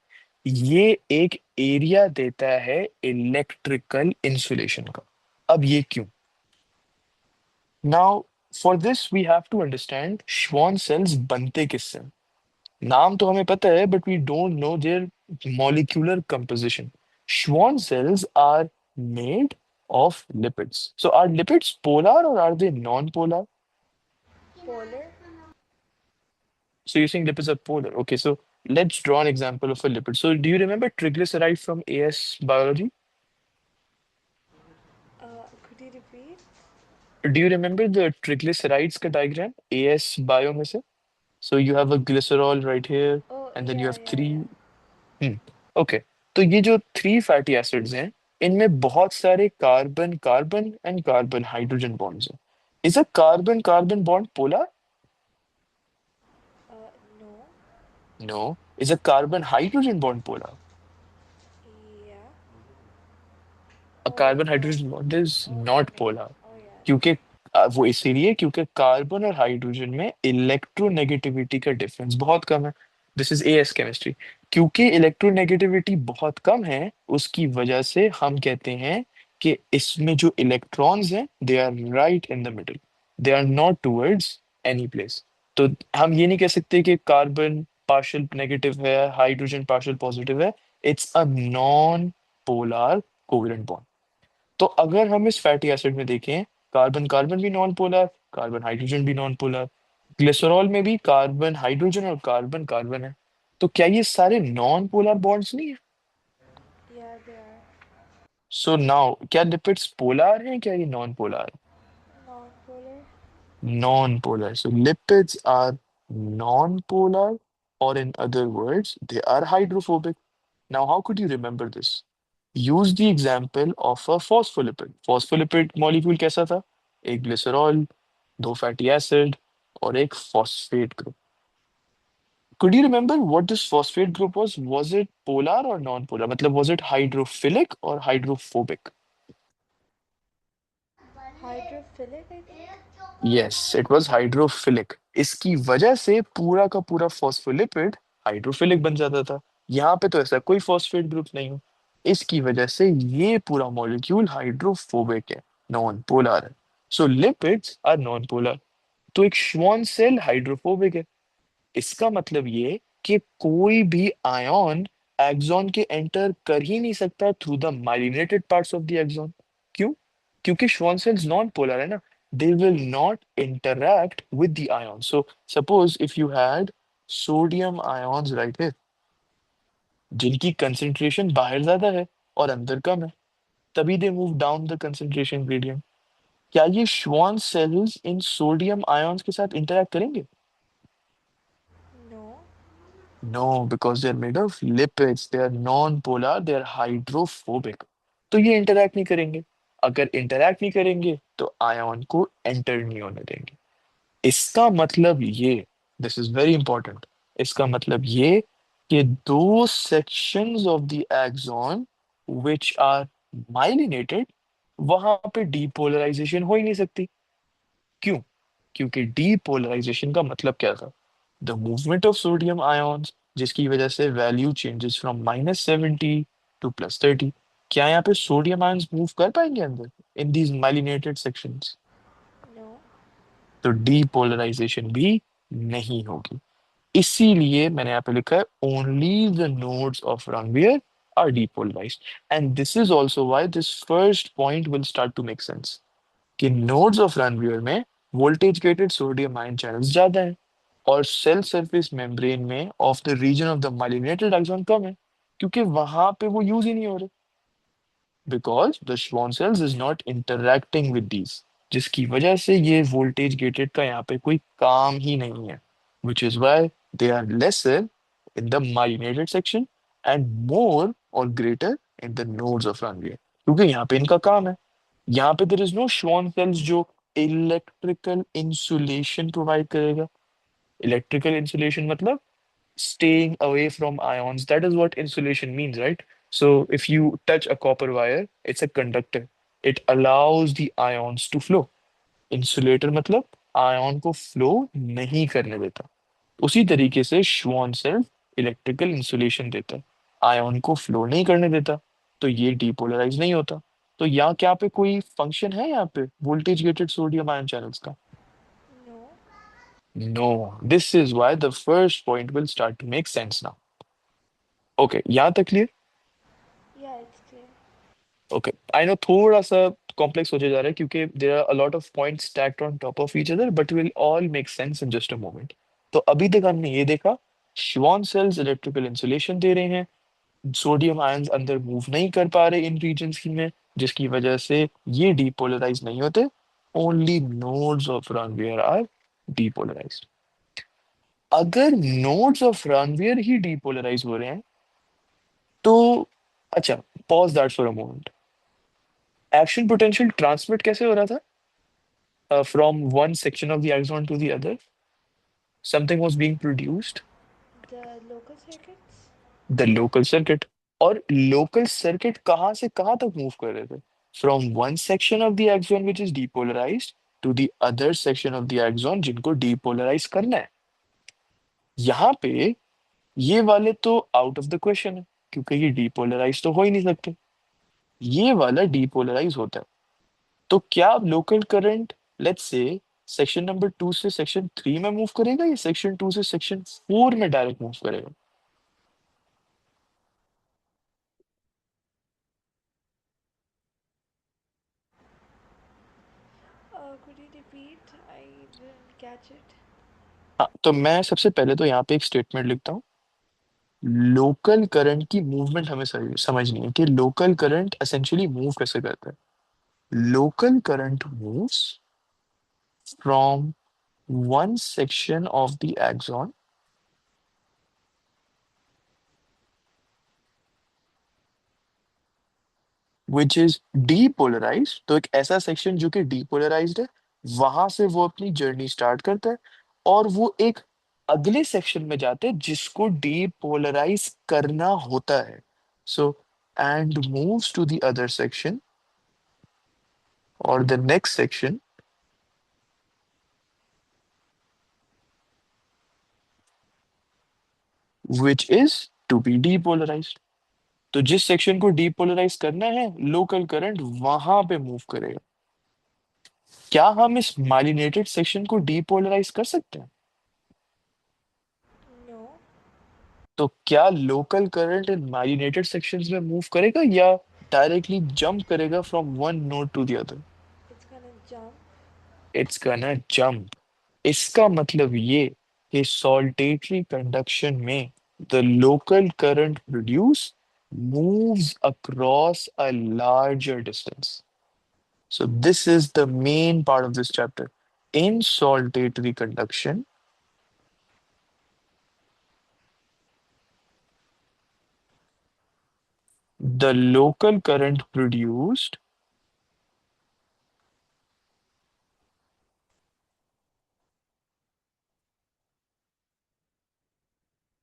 ये एक एरिया देता है इलेक्ट्रिकल इंसुलेशन का। अब ये क्यों? Now for this we have to understand Schwann cells बनते किससे हैं। नाम तो हमें पता है but we don't know their molecular composition. Schwann cells are made of lipids. So are lipids polar or are they non-polar? Polar. So you're saying lipids are polar. Okay, so let's draw an example of a lipid. So do you remember triglyceride from AS biology? Could you repeat? Do you remember the triglycerides ka diagram? AS bio में से? So you have a glycerol right here, Oh, and then you yeah, have yeah, yeah. three. Hmm. Okay. तो ये जो three fatty acids हैं, इनमें बहुत सारे carbon carbon and carbon hydrogen bonds हैं। Is a carbon carbon bond polar? No. No. Is a carbon hydrogen bond polar? Yeah. A Oh, carbon no. Hydrogen bond is Oh, no, not no. Polar. Oh, yeah, no. क्योंकि वो इसीलिए क्योंकि carbon और hydrogen में electronegativity का difference बहुत कम है। This is as chemistry. क्योंकि इलेक्ट्रोनेगेटिविटी बहुत कम है, उसकी वजह से हम कहते हैं कि इसमें जो इलेक्ट्रॉन्स हैं they are right in the middle, they are not towards any place. तो हम ये नहीं कह सकते कि कार्बन पार्शियल नेगेटिव है, हाइड्रोजन पार्शियल पॉजिटिव है। It's a non polar covalent bond. तो अगर हम इस फैटी एसिड में देखें, कार्बन कार्बन भी नॉन पोलर, कार्बन हाइड्रोजन भी नॉन पोलर, ग्लिसरॉल में भी कार्बन हाइड्रोजन और कार्बन कार्बन है। तो क्या ये सारे नॉन पोलर बॉन्ड्स नहीं है? Yeah, they are so now क्या लिपिड्स पोलर हैं, क्या ये non polar? non-polar. Non-polar. So lipids are non-polar, or in other words, they are hydrophobic. Now, how could you remember this? Use the example of a phospholipid. Phospholipid molecule कैसा था? एक glycerol, दो fatty acid और एक phosphate group. Could you remember what this phosphate group was? Was it polar or non-polar? मतलब was it hydrophilic or hydrophobic? Hydrophilic, I think. Yes, it was hydrophilic. इसकी वजह से पूरा का पूरा फॉस्फोलिपिड हाइड्रोफिलिक बन जाता था। यहाँ पे तो ऐसा कोई फॉस्फेट ग्रुप नहीं हो, इसकी वजह से ये पूरा मॉलिक्यूल हाइड्रोफोबिक है, नॉन पोलर है। सो लिपिड्स आर नॉन पोलर। तो एक श्वान सेल हाइड्रोफोबिक है। इसका मतलब ये कि कोई भी आयन एक्सॉन के एंटर कर ही नहीं सकता through the myelinated parts of the axon. क्यों? क्योंकि श्वान सेल्स नॉन पोलर है ना। They will not interact with the ion. So suppose if you had sodium ions right here, जिनकी कंसेंट्रेशन बाहर ज्यादा है और अंदर कम है, तभी they move down the concentration gradient. क्या ये श्वान सेल्स इन सोडियम आयंस के साथ इंटरैक्ट करेंगे? No. No, because they're made of lipids. They are non-polar. They are hydrophobic. तो ये इंटरैक्ट नहीं करेंगे। अगर इंटरैक्ट नहीं करेंगे तो आयन को एंटर नहीं होने देंगे। इसका मतलब ये, दिस इज वेरी इंपॉर्टेंट, इसका मतलब ये कि दो sections of the axon which are myelinated, वहां पे डीपोलराइजेशन हो ही नहीं सकती। क्यों? क्योंकि डीपोलराइजेशन का मतलब क्या था? The movement of sodium ions, जिसकी वजह से वैल्यू चेंजेस फ्रॉम -70 टू +30। क्या यहाँ पे सोडियम आयंस मूव कर पाएंगे अंदर in these myelinated sections? No. तो डीपोलराइजेशन भी नहीं होगी। इसीलिए मैंने यहाँ पे लिखा है only the nodes of Ranvier are depolarised. And this is also why this first point will start to make sense कि नोड्स ऑफ Ranvier में voltage gated sodium ion channels ज्यादा हैं, और सेल सरफेस मेम्ब्रेन में of the region of the myelinated axon कम है, क्योंकि वहां पे वो यूज ही नहीं हो रहे, because the Schwann cells is not interacting with these, जिसकी वजह से ये वोल्टेज गेटेड का यहाँ पे कोई काम ही नहीं है, which is why they are lesser in the myelinated section and more और greater in the nodes of Ranvier, क्योंकि यहाँ पे इनका काम है। यहाँ पे there is no Schwann cells जो इलेक्ट्रिकल इंसुलेशन प्रोवाइड करेगा। इलेक्ट्रिकल इंसुलेशन मतलब staying away from ions. That is what insulation means, right? So if you touch a copper wire, it's a conductor. It allows the ions to flow. Insulator मतलब ion को flow नहीं करने देता। उसी तरीके से Schwann cell electrical insulation देता है, आयन को फ्लो नहीं करने देता, तो ये डीपोलराइज नहीं होता। तो यहाँ क्या पे कोई फंक्शन है यहाँ पे voltage gated sodium ion channels का? No. No. This is why the first point will start to make sense now. Okay, यहाँ तक clear? Yeah, it's clear. Okay, I know थोड़ा सा कॉम्प्लेक्स हो जा रहा है क्योंकि there are a lot of points stacked on top of each other, but will all make sense in just a moment. तो अभी तक हमने ये देखा, श्वान सेल्स इलेक्ट्रिकल इंसुलेशन दे रहे हैं, सोडियम आयंस अंदर मूव नहीं कर पा रहे इन रीजन्स की में, जिसकी वजह से ये डीपोलराइज नहीं होते। Only nodes of Ranvier are depolarised. अगर नोड्स ऑफ रनवियर ही डीपोलराइज हो रहे हैं तो अच्छा, pause that for a moment. Action potential transmit कैसे हो रहा था from one section of the axon to the other? Something was being produced, The local circuits? The local circuit. और लोकल सर्किट कहाँ से कहाँ तक मूव कर रहे थे? From one section of the axon which is depolarized to the other section of the axon जिनको depolarize करना है। यहाँ पे ये वाले तो आउट ऑफ द क्वेश्चन है, क्योंकि ये डीपोलराइज तो हो ही नहीं सकते। ये वाला डीपोलराइज होता है। तो क्या local current, let's say, section number 2 से सेक्शन 3 में मूव करेगा या सेक्शन 2 से सेक्शन 4 में डायरेक्ट मूव करेगा? Could you repeat? I didn't catch it. हाँ, तो मैं सबसे पहले तो यहाँ पे एक स्टेटमेंट लिखता हूँ। लोकल करंट की मूवमेंट हमें समझनी है कि लोकल करंट एसेंशियली मूव कैसे करता है। Local current moves from one section of the axon which is depolarized. तो एक ऐसा सेक्शन जो कि डीपोलराइज्ड है, वहां से वो अपनी जर्नी स्टार्ट करता है और वो एक अगले सेक्शन में जाते हैं जिसको डीपोलराइज करना होता है। So and moves to the other section और the next section which is to be depolarised. तो जिस सेक्शन को डीपोलराइज करना है, लोकल करंट वहां पे मूव करेगा। क्या हम इस माइलिनेटेड सेक्शन को डीपोलराइज कर सकते हैं? No. तो क्या local current in myelinated sections में मूव करेगा या डायरेक्टली जंप करेगा from one node to the other? It's gonna jump. It's gonna jump. इसका मतलब ये कि सॉल्टेटरी कंडक्शन में the local current produce moves across a larger distance. So this is the main part of this chapter. In solitary conduction, the local current produced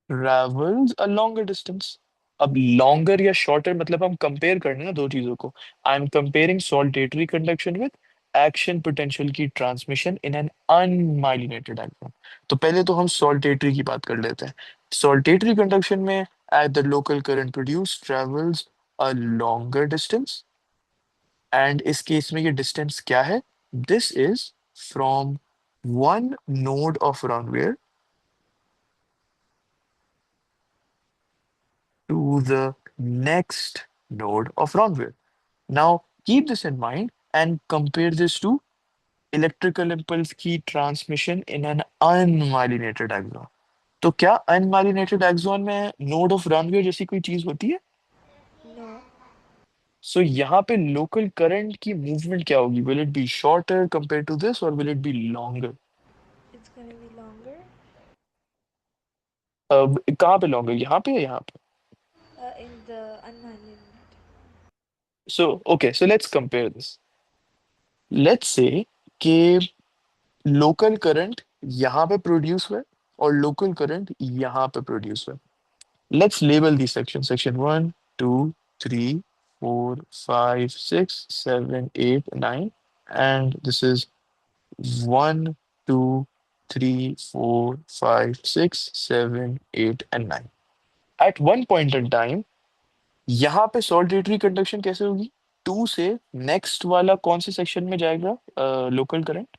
travels a longer distance. अब longer या shorter मतलब हम compare करने ना दो चीजों को। I am comparing saltatory conduction with action potential की ट्रांसमिशन इन एन अनमाइलिनेटेड एटम। तो पहले तो हम सॉल्टेटरी की बात कर लेते हैं। सॉल्टेटरी कंडक्शन में at the local current produce travels a longer distance, and इस केस में ये डिस्टेंस क्या है? This is from one node of Ranvier to the next node of Ronvier. Now, keep this in mind and compare this to electrical impulse की transmission in an unmyelinated axon. तो क्या unmyelinated axon में node of रनवियर जैसी कोई चीज होती है? No. सो यहाँ पे लोकल करंट की मूवमेंट क्या होगी? Will it be shorter compare to this और will it be longer? It's gonna be longer. अब कहाँ पे लॉन्गर, यहाँ पे या यहाँ पे? In the unmanned. So okay, so let's compare this. Let's say कि लोकल करंट यहाँ पे प्रोड्यूस हुआ है और लोकल करंट यहाँ पे प्रोड्यूस हुआ है। Let's label the section, section 1 2 3 4 5 6 7 8 9 and this is 1, 2, 3, 4, 5, 6, 7, 8 and 9. At one point in time, यहाँ पे सॉलिटेटरी कंडक्शन कैसे होगी? 2 से नेक्स्ट वाला कौन से सेक्शन में जाएगा local current?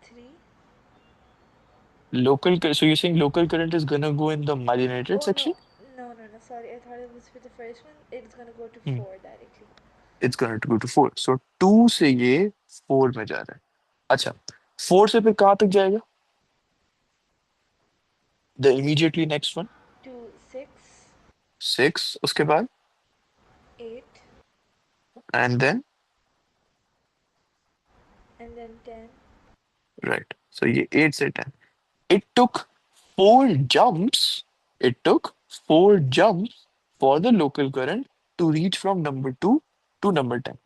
Three. So you're saying local current is gonna go in the myelinated Oh no, section? no, no, no. Sorry, I thought it was for the first one. It's gonna go to Hmm. four directly. It's gonna go to 4. So 2 से ये 4 में जा रहा है. अच्छा, 4 से फिर कहाँ तक जाएगा? The immediately next one. To six, 6 उसके बाद, eight, and then and then 10. right. So ये 8 से 10. It took 4 jumps. It took 4 jumps for the local current to reach from number 2 to number 10.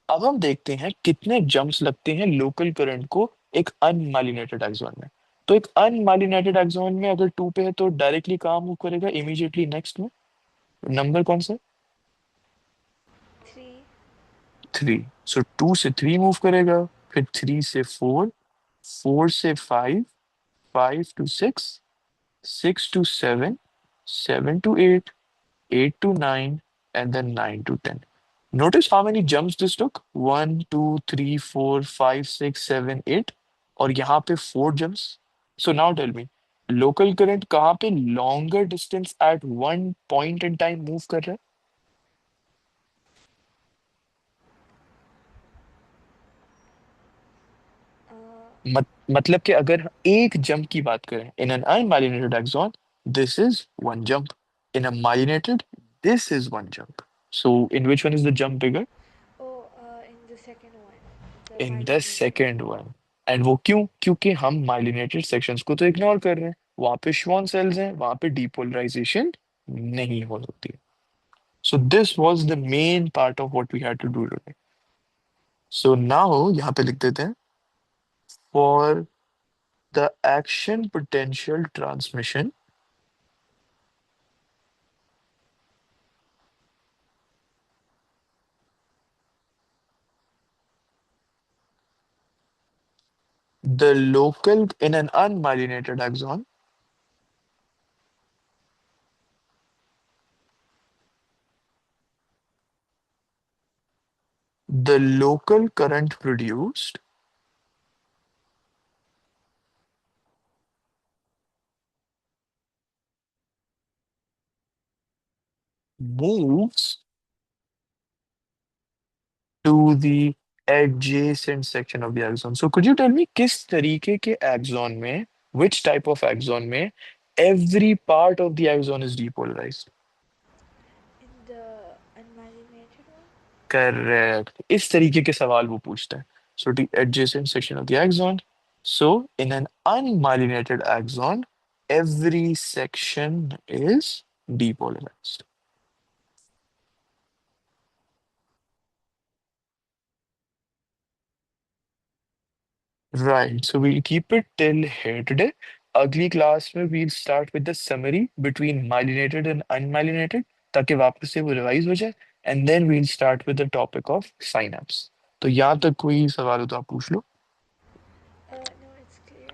अब हम देखते हैं कितने जंप्स लगते हैं लोकल करंट को एक अनमाइलिनेटेड एक्सॉन में. तो एक अनमाइलिनेटेड एक्सॉन में अगर 2 पे है तो डायरेक्टली कहाँ मूव करेगा? इमीडिएटली नेक्स्ट में. नंबर कौन सा? Three. 3. सो 2 से 3 मूव करेगा, फिर 3 से 4, 4 से 5, 5 to 6, 6 to 7, 7 to 8, 8 to 9, and then 9 to 10. Notice how many jumps this took? 1, 2, 3, 4, 5, 6, 7, 8. और यहाँ पे 4 jumps. So now tell me, local current कहाँ पे longer distance at one point in time move कर रहा है? Uh, मतलब कि अगर एक जंप की बात करें in an unmyelinated axon, this is one jump. In a myelinated, this is one jump. So in which one is the jump bigger? oh, in the second one, the In the myelinated one. second one. And वो क्यों? क्योंकि हम myelinated sections को तो ignore कर रहे हैं. वहां पे श्वान सेल्स हैं, वहां पे डीपोलराइजेशन नहीं हो सकती. So this was the main part of what we had to do today. सो नाउ यहाँ पे लिख देते हैं, for the action potential transmission, the local in an unmyelinated axon, the local current produced moves to the adjacent section of the axon. So could you tell me किस तरीके के axon में, which type of axon में every part of the axon is depolarized? In the unmyelinated one. Correct. इस तरीके के सवाल वो पूछता है. So the adjacent section of the axon. So in an unmyelinated axon, every section is depolarized. Right. So we'll keep it till here today. अगली class में we'll start with the summary between myelinated and unmyelinated ताकि वापस से वो revise हो जाए. And then we'll start with the topic of synapse. तो यहाँ तक कोई सवाल हो तो आप पूछ लो. No, it's clear.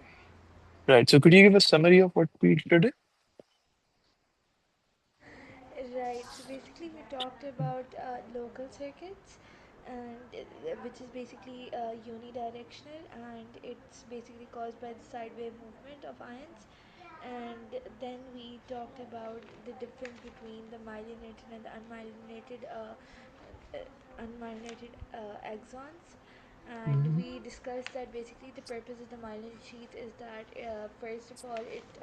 Right. So could you give a summary of what we did today? Right, so basically we talked about local circuits and which is basically unidirectional and it's basically caused by the side wave movement of ions, and then we talked about the difference between the myelinated and the unmyelinated axons, and Mhm. we discussed that basically the purpose of the myelin sheath is that first of all it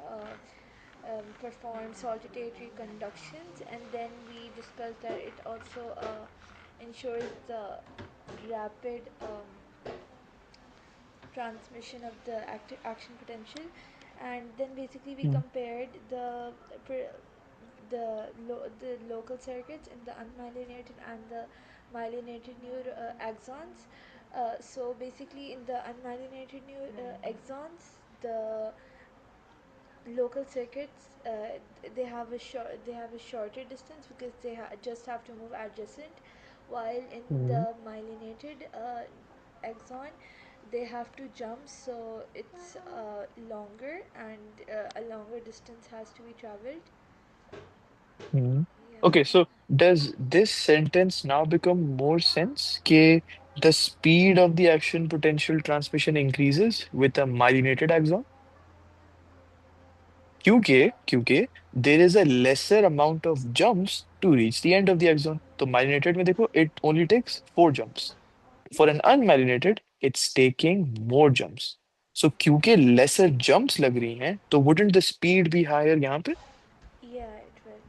performs saltatory conductions, and then we discussed that it also ensures the rapid transmission of the action potential, and then basically we Mm. compared the local circuits in the unmyelinated and the myelinated axons. So basically in the unmyelinated axons, the local circuits they have a shorter distance because they just have to move adjacent, while in Mhm. the myelinated axon, they have to jump, so it's longer, and a longer distance has to be traveled. Hmm. Okay, Yeah. so does this sentence now become more sense? Ke the speed of the action potential transmission increases with a myelinated axon? क्योंकि there is a lesser amount of jumps to reach the end of the axon. तो myelinated में देखो, it only takes 4 jumps. For an unmyelinated, it's taking more jumps. So क्योंकि lesser jumps लग रही हैं, तो wouldn't the speed be higher यहाँ पे? Yeah, it will.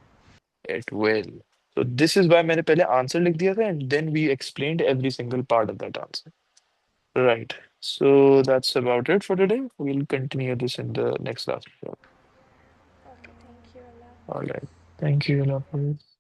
It will. So this is why मैंने पहले answer लिख दिया था and then we explained every single part of that answer. Right. So that's about it for today. We'll continue this in the next class. Okay, thank you. Allah All Hafiz. right. Thank you, Allah Hafiz.